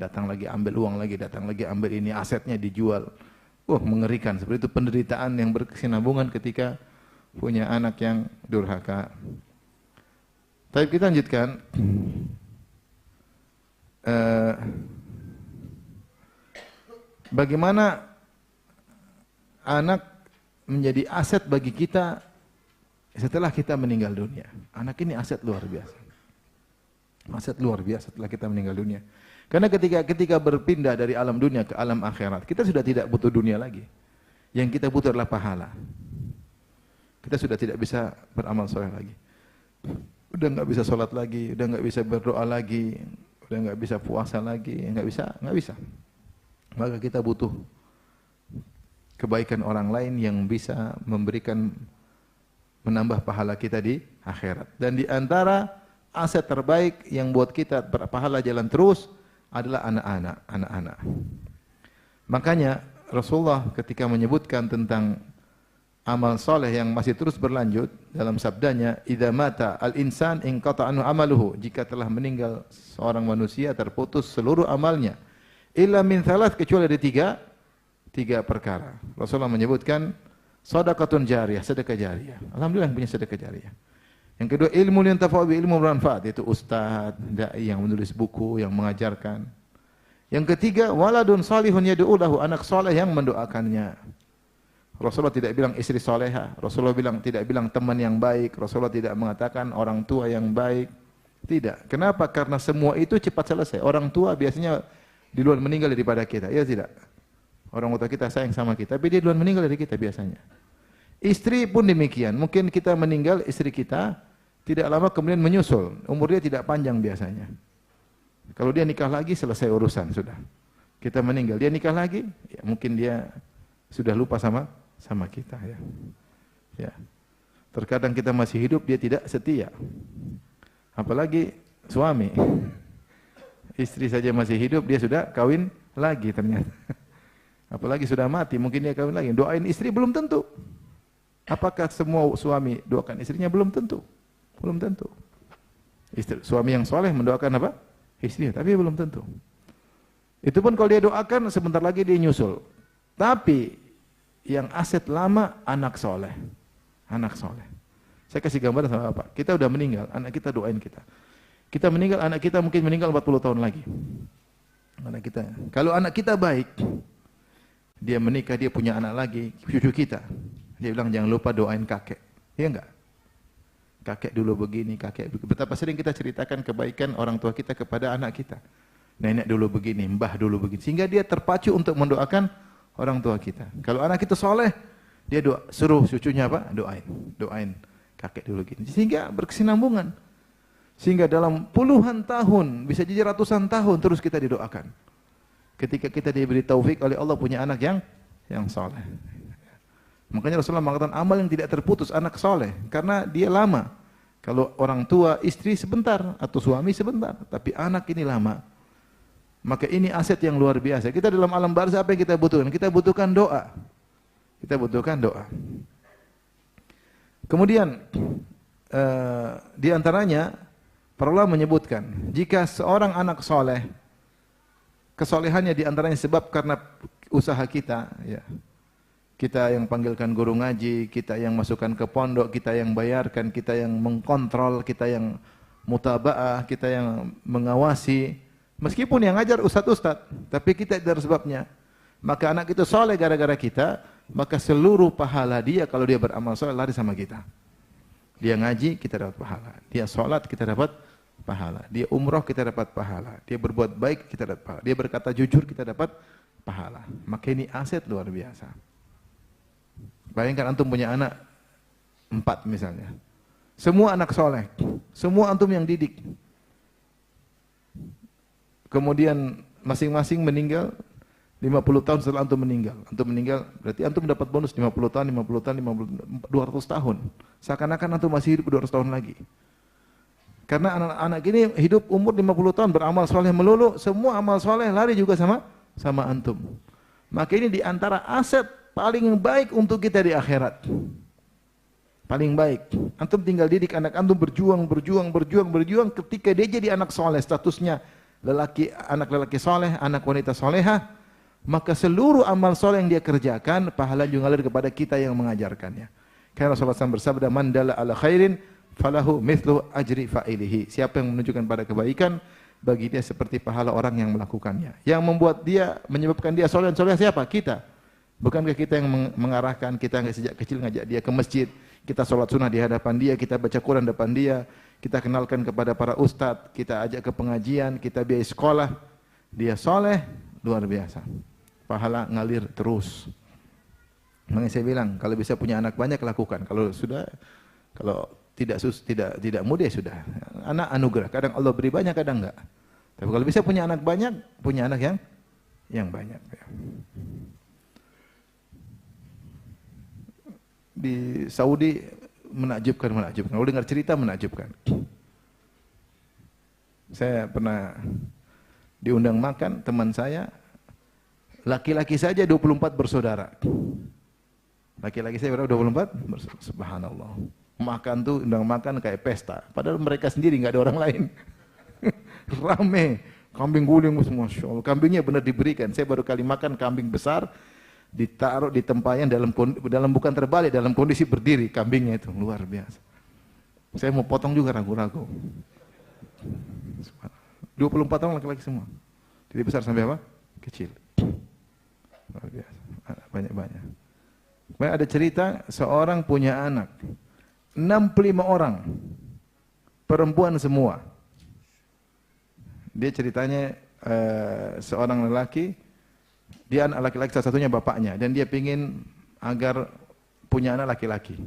Datang lagi ambil uang lagi, datang lagi ambil ini, asetnya dijual. Mengerikan. Seperti itu penderitaan yang berkesinambungan ketika punya anak yang durhaka. Tapi kita lanjutkan. Bagaimana anak menjadi aset bagi kita setelah kita meninggal dunia. Anak ini aset luar biasa. Aset luar biasa setelah kita meninggal dunia. Karena ketika berpindah dari alam dunia ke alam akhirat, kita sudah tidak butuh dunia lagi. Yang kita butuh adalah pahala. Kita sudah tidak bisa beramal soleh lagi. udah nggak bisa sholat lagi, udah nggak bisa berdoa lagi, udah nggak bisa puasa lagi, nggak bisa. Maka kita butuh kebaikan orang lain yang bisa memberikan, menambah pahala kita di akhirat. Dan di antara aset terbaik yang buat kita berpahala jalan terus adalah anak-anak. Makanya Rasulullah ketika menyebutkan tentang amal soleh yang masih terus berlanjut dalam sabdanya, idza mata al-insan inqata anhu amaluhu, jika telah meninggal seorang manusia terputus seluruh amalnya, illa min thalath, kecuali ada tiga perkara. Rasulullah menyebutkan shadaqatun jariyah, sedekah jariyah. Alhamdulillah punya sedekah jariyah. Yang kedua, ilmu yang tafa'u bi ilmu bermanfaat, yaitu ustaz, dai yang menulis buku, yang mengajarkan. Yang ketiga, waladun salihun yad'u lahu, anak saleh yang mendoakannya. Rasulullah tidak bilang istri soleha, Rasulullah tidak bilang teman yang baik, Rasulullah tidak mengatakan orang tua yang baik. Tidak. Kenapa? Karena semua itu cepat selesai. Orang tua biasanya duluan meninggal daripada kita, ya tidak? Orang tua kita sayang sama kita, tapi dia duluan meninggal dari kita biasanya. Istri pun demikian. Mungkin kita meninggal, istri kita tidak lama kemudian menyusul. Umur dia tidak panjang biasanya. Kalau dia nikah lagi, selesai urusan sudah. Kita meninggal, dia nikah lagi, ya, mungkin dia sudah lupa sama kita, ya. Ya. Terkadang kita masih hidup, dia tidak setia. Apalagi suami. Istri saja masih hidup, dia sudah kawin lagi ternyata. Apalagi sudah mati, mungkin dia kawin lagi. Doain istri belum tentu. Apakah semua suami doakan istrinya? Belum tentu. Belum tentu. Suami yang soleh mendoakan apa? Istrinya, tapi belum tentu. Itu pun kalau dia doakan, sebentar lagi dia nyusul. Tapi yang aset lama anak soleh. Anak soleh. Saya kasih gambar sama Bapak. Kita udah meninggal, anak kita doain kita. Kita meninggal, anak kita mungkin meninggal 40 tahun lagi. Anak kita. Kalau anak kita baik, dia menikah, dia punya anak lagi, cucu kita. Dia bilang jangan lupa doain kakek. Iya enggak? Kakek dulu begini, kakek begini. Betapa sering kita ceritakan kebaikan orang tua kita kepada anak kita. Nenek dulu begini, mbah dulu begini. Sehingga dia terpacu untuk mendoakan orang tua kita. Kalau anak kita soleh, dia suruh cucunya apa? Doain kakek dulu gini. Sehingga berkesinambungan. Sehingga dalam puluhan tahun, bisa jadi ratusan tahun terus kita didoakan. Ketika kita diberi taufik oleh Allah punya anak yang soleh. Makanya Rasulullah mengatakan amal yang tidak terputus anak soleh, karena dia lama. Kalau orang tua, istri sebentar atau suami sebentar, tapi anak ini lama. Maka ini aset yang luar biasa. Kita dalam alam barzah apa yang kita butuhkan? Kita butuhkan doa. Kita butuhkan doa. Kemudian di antaranya para ulama menyebutkan jika seorang anak soleh, kesolehannya di antaranya sebab karena usaha kita, ya. Kita yang panggilkan guru ngaji, kita yang masukkan ke pondok, kita yang bayarkan, kita yang mengkontrol, kita yang mutaba'ah, kita yang mengawasi. Meskipun yang ngajar ustaz-ustaz, tapi kita tidak ada sebabnya. Maka anak itu soleh gara-gara kita, maka seluruh pahala dia kalau dia beramal soleh lari sama kita. Dia ngaji, kita dapat pahala. Dia sholat, kita dapat pahala. Dia umroh, kita dapat pahala. Dia berbuat baik, kita dapat pahala. Dia berkata jujur, kita dapat pahala. Maka ini aset luar biasa. Bayangkan antum punya anak 4 misalnya. Semua anak soleh. Semua antum yang didik. Kemudian masing-masing meninggal 50 tahun setelah antum meninggal. Antum meninggal berarti antum dapat bonus 50 tahun, 50 tahun, 200 tahun. Seakan-akan antum masih hidup 200 tahun lagi. Karena anak-anak ini hidup umur 50 tahun beramal soleh melulu, semua amal soleh lari juga sama antum. Maka ini di antara aset paling baik untuk kita di akhirat. Paling baik. Antum tinggal didik anak antum berjuang ketika dia jadi anak soleh, statusnya anak lelaki soleh, anak wanita soleha, maka seluruh amal soleh yang dia kerjakan, pahala juga ngalir kepada kita yang mengajarkannya. Karena Rasulullah SAW bersabda, man dalla ala khairin falahu mithlu ajri fa'ilihi. Siapa yang menunjukkan pada kebaikan, bagi dia seperti pahala orang yang melakukannya. Yang membuat dia, menyebabkan dia soleh dan soleh siapa? Kita. Bukankah kita yang mengarahkan, kita sejak kecil ngajak dia ke masjid, kita sholat sunnah di hadapan dia, kita baca Quran depan dia, kita kenalkan kepada para ustadz, kita ajak ke pengajian, kita biayai sekolah. Dia soleh, luar biasa. Pahala ngalir terus. Makanya saya bilang, kalau bisa punya anak banyak lakukan. Kalau tidak mudah sudah. Anak anugerah. Kadang Allah beri banyak, kadang enggak. Tapi kalau bisa punya anak banyak, punya anak yang banyak. Di Saudi menakjubkan. Kalau dengar cerita menakjubkan. Saya pernah diundang makan, teman saya laki-laki saja 24 bersaudara. Laki-laki saya berapa? 24 bersaudara. Subhanallah. Makan tuh undang makan kayak pesta. Padahal mereka sendiri nggak ada orang lain. Rame. Kambing guling semua. Masya Allah. Kambingnya benar diberikan. Saya baru kali makan kambing besar. Ditaruh di tempayan dalam bukan terbalik, dalam kondisi berdiri. Kambingnya itu luar biasa. Saya mau potong juga ragu-ragu. 24 orang laki-laki semua. Jadi besar sampai apa? Kecil. Luar biasa. Banyak-banyak. Kemudian ada cerita seorang punya anak. 65 orang. Perempuan semua. Dia ceritanya seorang lelaki, dia anak laki-laki salah satunya bapaknya, dan dia ingin agar punya anak laki-laki.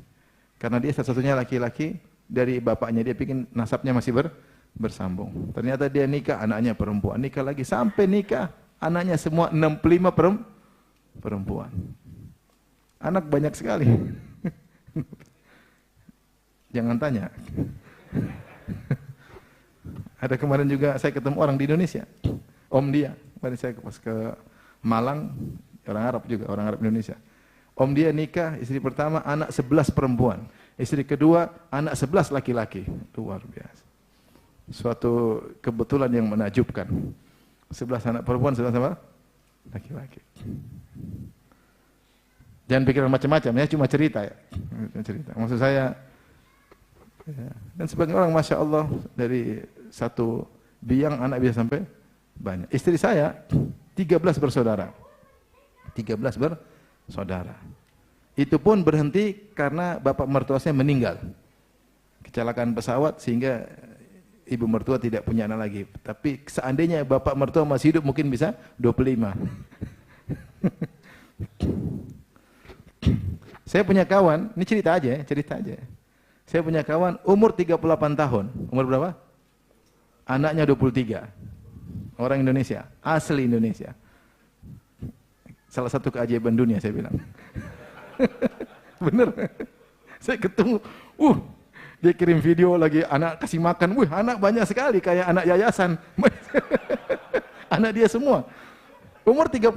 Karena dia satu-satunya laki-laki dari bapaknya, dia ingin nasabnya masih bersambung. Ternyata dia nikah, anaknya perempuan. Nikah lagi, sampai nikah, anaknya semua 65 perempuan. Anak banyak sekali. Jangan tanya. Ada kemarin juga saya ketemu orang di Indonesia. Om dia, kemarin saya pas ke Malang, orang Arab juga, orang Arab Indonesia. Om dia nikah, istri pertama anak 11 perempuan. Istri kedua anak 11 laki-laki. Luar biasa. Suatu kebetulan yang menakjubkan. 11 anak perempuan, 11 apa? Laki-laki. Jangan pikiran macam-macam, ya cuma cerita ya. Cerita. Maksud saya, ya. Dan sebagian orang Masya Allah dari satu biang anak bisa sampai banyak. Istri saya 13 bersaudara. 13 bersaudara. Itu pun berhenti karena bapak mertua saya meninggal. Kecelakaan pesawat sehingga ibu mertua tidak punya anak lagi. Tapi seandainya bapak mertua masih hidup mungkin bisa 25. Saya punya kawan, ini cerita aja. Saya punya kawan umur 38 tahun. Umur berapa? Anaknya 23. Orang Indonesia, asli Indonesia. Salah satu keajaiban dunia saya bilang. Bener. Saya ketemu, dia kirim video lagi anak kasih makan. Anak banyak sekali kayak anak yayasan. Anak dia semua. Umur 38,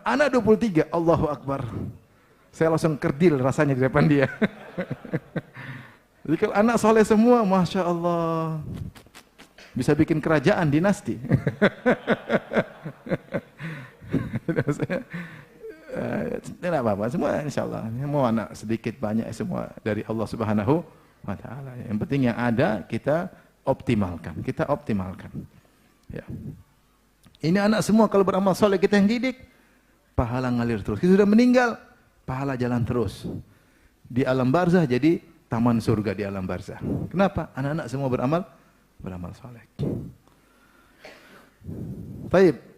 anak 23. Allahu Akbar. Saya langsung kerdil rasanya di depan dia. Jadi kalau anak soleh semua, Masya Allah, bisa bikin kerajaan dinasti. Tidak apa-apa, semua insya Allah. Mau anak sedikit banyak semua dari Allah Subhanahu wa Ta'ala. Yang penting yang ada kita optimalkan. Ya. Ini anak semua kalau beramal soleh kita yang didik, pahala ngalir terus. Kita sudah meninggal, pahala jalan terus. Di alam barzah jadi taman surga di alam barzah. Kenapa? Anak-anak semua beramal soleh. Baik.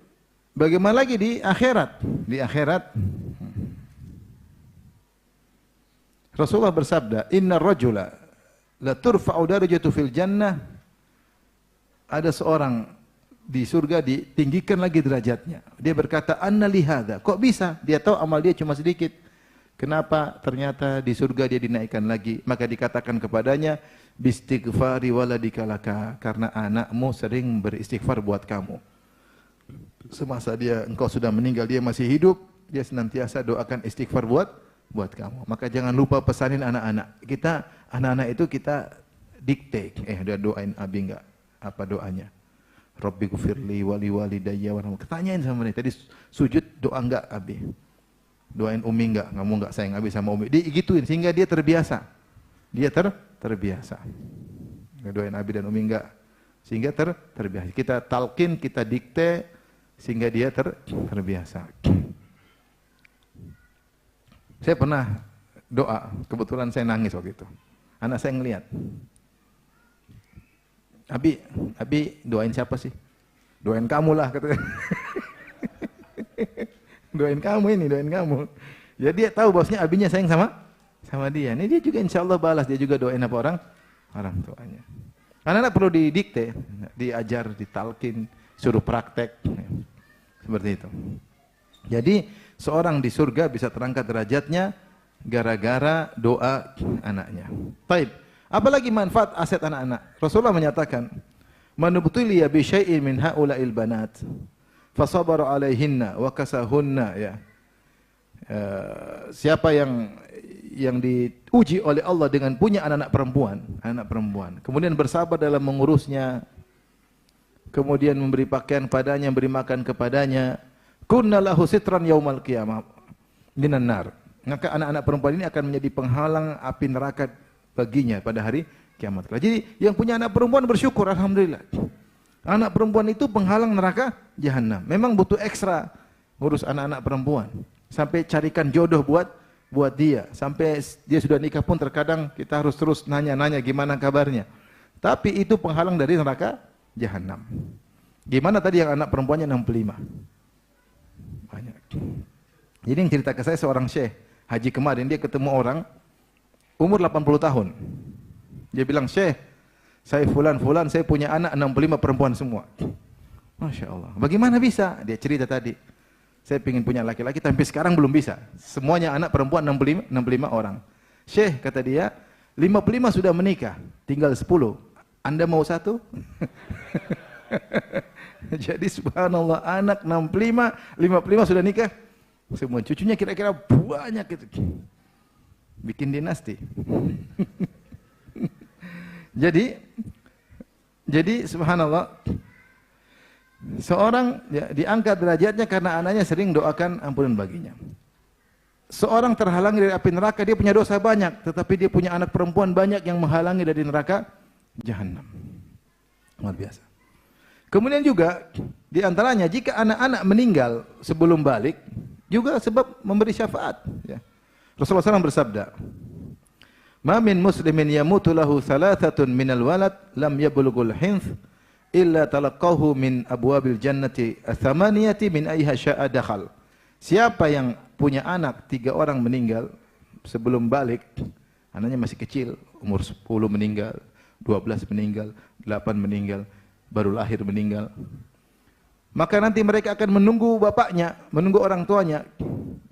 Bagaimana lagi di akhirat? Di akhirat Rasulullah bersabda, "Innar rajula la turfa'u darajatu fil jannah." Ada seorang di surga ditinggikan lagi derajatnya. Dia berkata, "Anna li hadza?" Kok bisa? Dia tahu amal dia cuma sedikit. Kenapa? Ternyata di surga dia dinaikkan lagi. Maka dikatakan kepadanya, "Bistighfari waladika laka." Karena anakmu sering beristighfar buat kamu. Semasa engkau sudah meninggal, dia masih hidup, dia senantiasa doakan istighfar buat kamu. Maka jangan lupa pesanin anak-anak. Anak-anak itu kita dikte. Dia doain abi enggak? Apa doanya? Rabbi gufirli wali walidayya warhamhum. Tanyain sama dia. Tadi sujud doa enggak abi? Doain umi enggak? Kamu enggak sayang abi sama umi? Digituin sehingga dia terbiasa. Dia terbiasa. Doain abi dan umi enggak? Sehingga terbiasa. Kita talqin, kita dikte sehingga dia terbiasa. Saya pernah doa, kebetulan saya nangis waktu itu. Anak saya ngelihat. Abi doain siapa sih? Doain kamu lah katanya. Doain kamu. Ya dia tahu bahwasanya abinya sayang sama dia. Ini dia juga insya Allah balas, dia juga doain apa orang? orang tuanya. Anak-anak perlu didikte, diajar, ditalkin, suruh praktek, seperti itu. Jadi seorang di surga bisa terangkat derajatnya gara-gara doa anaknya. Taib. Apalagi manfaat aset anak-anak? Rasulullah menyatakan, "Man ubtuliya bi syai'in min haula'il banat, fasabara 'alaihinna wa kasahunna," ya. Siapa yang diuji oleh Allah dengan punya anak perempuan, kemudian bersabar dalam mengurusnya, kemudian memberi pakaian padanya, memberi makan kepadanya, kunna lahu sitran yaumal qiyamah minan nar. Maka anak-anak perempuan ini akan menjadi penghalang api neraka baginya pada hari kiamat. Jadi yang punya anak perempuan bersyukur, alhamdulillah. Anak perempuan itu penghalang neraka jahanam. Memang butuh ekstra ngurus anak-anak perempuan. Sampai carikan jodoh buat dia. Sampai dia sudah nikah pun terkadang kita harus terus nanya-nanya gimana kabarnya. Tapi itu penghalang dari neraka jahanam. Gimana tadi yang anak perempuannya 65? Banyak. Jadi yang cerita ke saya seorang syekh haji kemarin, dia ketemu orang umur 80 tahun. Dia bilang, "Syekh, saya fulan, saya punya anak 65 perempuan semua." Masya Allah. Bagaimana bisa? Dia cerita tadi. Saya ingin punya laki-laki, tapi sekarang belum bisa. Semuanya anak perempuan 65 orang. Syekh, kata dia, 55 sudah menikah, tinggal 10. Anda mau satu? Jadi subhanallah, anak 65, 55 sudah nikah. Semua cucunya kira-kira banyak gitu. Bikin dinasti. Jadi subhanallah, seorang ya, diangkat derajatnya karena anaknya sering doakan ampunan baginya. Seorang terhalangi dari api neraka, dia punya dosa banyak, tetapi dia punya anak perempuan banyak yang menghalangi dari neraka jahanam. Luar biasa. Kemudian juga di antaranya jika anak-anak meninggal sebelum balik juga sebab memberi syafaat. Ya. Rasulullah SAW bersabda, "Ma min muslimin yamutu lahu thalathatun minal walad lam yablughul hinth illa talaqahu min abwabil jannati athamaniyati min ayha sya'a dakhal." Siapa yang punya anak 3 orang meninggal sebelum balik, anaknya masih kecil, umur 10 meninggal, 12 meninggal, 8 meninggal, baru lahir meninggal, maka nanti mereka akan menunggu bapaknya, menunggu orang tuanya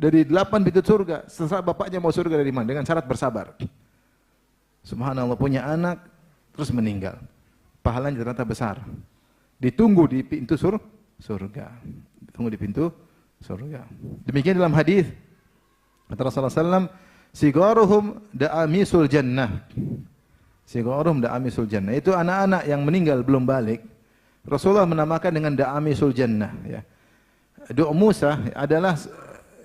dari 8 pintu surga, setelah bapaknya mau surga dari mana, dengan syarat bersabar. Subhanallah, punya anak terus meninggal, pahalanya ternyata besar. Ditunggu di pintu surga. Ditunggu di pintu surga. Demikian dalam hadis kata Rasulullah SAW, "Sigaruhum da'amisul jannah." Sigaruhum da'amisul jannah. Itu anak-anak yang meninggal belum balik. Rasulullah menamakan dengan da'amisul jannah. Ya. Musa adalah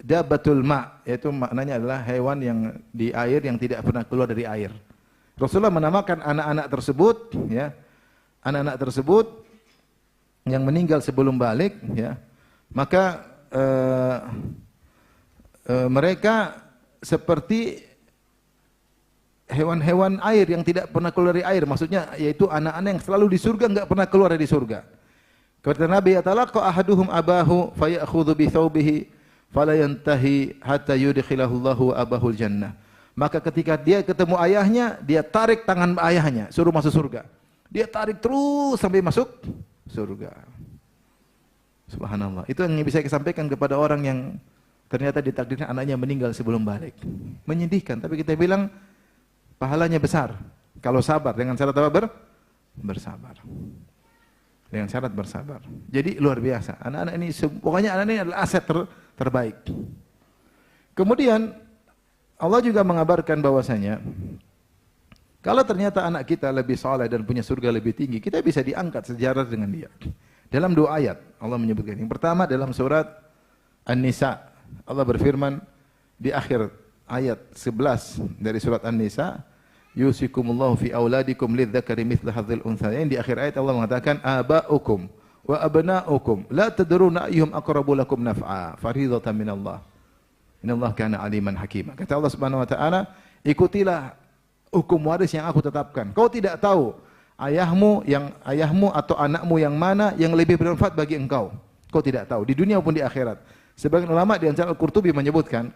dabatul ma', yaitu maknanya adalah hewan yang di air yang tidak pernah keluar dari air. Rasulullah menamakan anak-anak tersebut, ya, anak-anak tersebut yang meninggal sebelum balik, ya, maka mereka seperti hewan-hewan air yang tidak pernah keluar dari air, maksudnya yaitu anak-anak yang selalu di surga, enggak pernah keluar dari surga. Kata Nabi, "Yatalaqa ahaduhum abahu fayakhudhu bi thawbihi fala yantahi hatta yudkhilahu Allahu abahul jannah." Maka ketika dia ketemu ayahnya, dia tarik tangan ayahnya, suruh masuk surga. Dia tarik terus sampai masuk surga. Subhanallah. Itu yang bisa saya sampaikan kepada orang yang ternyata ditakdirkan anaknya meninggal sebelum balik. Menyedihkan, tapi kita bilang pahalanya besar kalau sabar dengan syarat apa? Bersabar. Dengan syarat bersabar. Jadi luar biasa. Anak-anak ini pokoknya anak ini adalah aset terbaik. Kemudian Allah juga mengabarkan bahwasanya kalau ternyata anak kita lebih saleh dan punya surga lebih tinggi, kita bisa diangkat sejarah dengan dia. Dalam 2 ayat Allah menyebutkan. Yang pertama dalam surat An-Nisa, Allah berfirman di akhir ayat 11 dari surat An-Nisa, "Yusikumullahu fi auladikum lidzakari mithlu hadzal unthayain." Di akhir ayat Allah mengatakan, "Aba'ukum wa abna'ukum la tadruna ayyuhum aqrabu lakum naf'a, faridatan minallah. Innallaha kana aliman hakima." Kata Allah Subhanahu wa taala, ikutilah hukum waris yang aku tetapkan. Kau tidak tahu ayahmu atau anakmu yang mana yang lebih bermanfaat bagi engkau. Kau tidak tahu di dunia maupun di akhirat. Sebagian ulama di antara Al-Qurtubi menyebutkan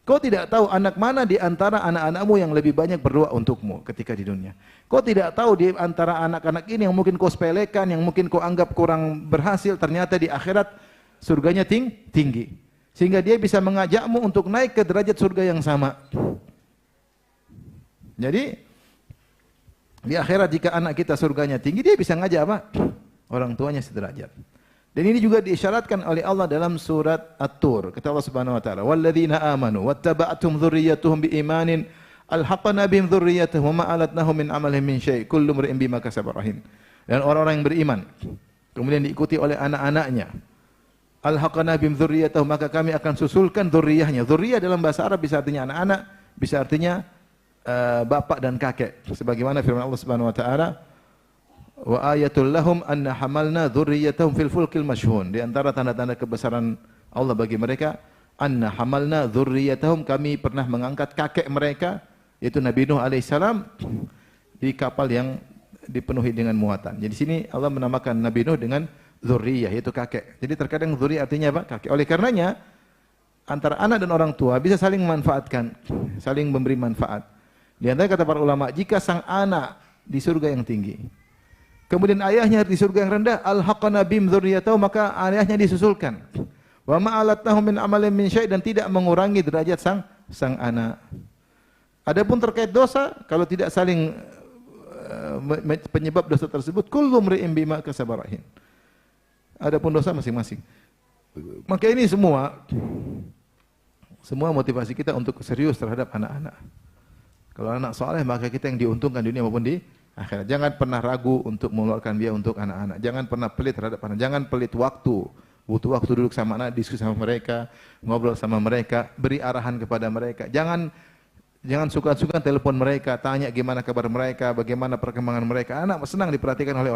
Kau tidak tahu anak mana di antara anak-anakmu yang lebih banyak berdoa untukmu ketika di dunia. Kau tidak tahu di antara anak-anak ini yang mungkin kau sepelekan, yang mungkin kau anggap kurang berhasil, ternyata di akhirat surganya tinggi. Sehingga dia bisa mengajakmu untuk naik ke derajat surga yang sama. Jadi di akhirat jika anak kita surganya tinggi, dia bisa ngajak apa? Orang tuanya sederajat. Dan ini juga diisyaratkan oleh Allah dalam surat At-Tur. Kata Allah Subhanahu wa taala, "Walladzina amanu wattaba'atuhum dzurriyyatuhum biimanin alhaqna bihim dzurriyyatahum wa ma alatnahum min amalihim min syai'. Kullu imrin bima kasaba rahin." Dan orang-orang yang beriman kemudian diikuti oleh anak-anaknya. Alhaqna bihim dzurriyyatahum, maka kami akan susulkan dzurriyyahnya. Dzurriyyah dalam bahasa Arab bisa artinya anak-anak, bisa artinya bapak dan kakek. Sebagaimana firman Allah Subhanahu wa taala, wa ayatul lahum anna hamalna dzurriyyatahum fil fulkil mashhun. Di antara tanda-tanda kebesaran Allah bagi mereka, anna hamalna dzurriyyatahum, kami pernah mengangkat kakek mereka yaitu Nabi Nuh alaihissalam di kapal yang dipenuhi dengan muatan. Jadi sini Allah menamakan Nabi Nuh dengan dzurriyyah yaitu kakek. Jadi terkadang dzurriyyah artinya apa? Kakek. Oleh karenanya antara anak dan orang tua bisa saling memanfaatkan, saling memberi manfaat. Di antara kata para ulama, jika sang anak di surga yang tinggi, kemudian ayahnya di surga yang rendah, alhaqna bihim dzurriyyatahu, maka ayahnya disusulkan. Wa ma alatnahum min amalin min syai', dan tidak mengurangi derajat sang anak. Adapun terkait dosa, kalau tidak saling penyebab dosa tersebut, kullu imri'in bima kasaba rahin. Adapun dosa masing-masing. Maka ini semua motivasi kita untuk serius terhadap anak-anak. Kalau anak saleh maka kita yang diuntungkan di dunia maupun di akhirat. Jangan pernah ragu untuk mengeluarkan biaya untuk anak-anak. Jangan pernah pelit terhadap anak. Jangan pelit waktu. Butuh waktu duduk sama anak, diskusi sama mereka, ngobrol sama mereka, beri arahan kepada mereka. Jangan suka-suka telepon mereka, tanya gimana kabar mereka, bagaimana perkembangan mereka. Anak senang diperhatikan oleh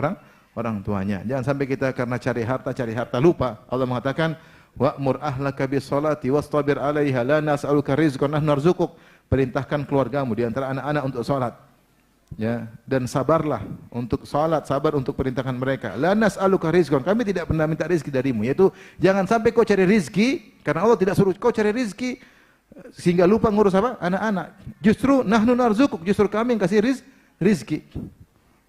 orang tuanya. Jangan sampai kita karena cari harta lupa. Allah mengatakan, wa'mur ahlaka bis salati wastabir 'alaiha la nas'aluka rizqan nahnu narzuquk. Perintahkan keluargamu di antara anak-anak untuk salat. Ya, dan sabarlah untuk salat, sabar untuk perintahkan mereka. La nas'aluka rizqan, kami tidak pernah minta rezeki darimu. Yaitu jangan sampai kau cari rezeki karena Allah tidak suruh kau cari rezeki sehingga lupa ngurus apa? Anak-anak. Justru nahnu narzuquk, justru kami yang kasih rezeki.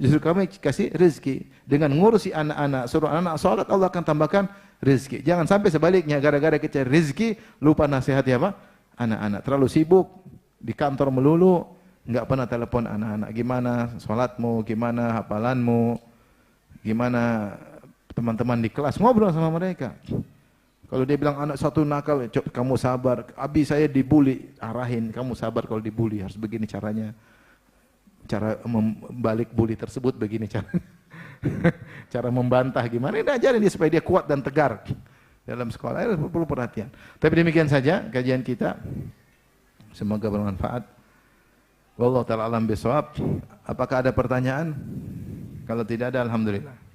Justru kami kasih rezeki dengan ngurusi anak-anak, suruh anak-anak salat, Allah akan tambahkan rezeki. Jangan sampai sebaliknya, gara-gara kita cari rezeki lupa nasihati apa? Anak-anak. Terlalu sibuk di kantor melulu, enggak pernah telepon anak-anak. Gimana salatmu, gimana hafalanmu, gimana teman-teman di kelas, ngobrol sama mereka. Kalau dia bilang anak satu nakal, kamu sabar. Abi saya dibully, arahin, kamu sabar kalau dibully, harus begini caranya. Cara membalik bully tersebut begini caranya. Cara membantah gimana, ini ajarin dia supaya dia kuat dan tegar dalam sekolah. Perlu perhatian. Tapi demikian saja kajian kita. Semoga bermanfaat. Wallahu ta'ala alam bisawab. Apakah ada pertanyaan? Kalau tidak ada, alhamdulillah.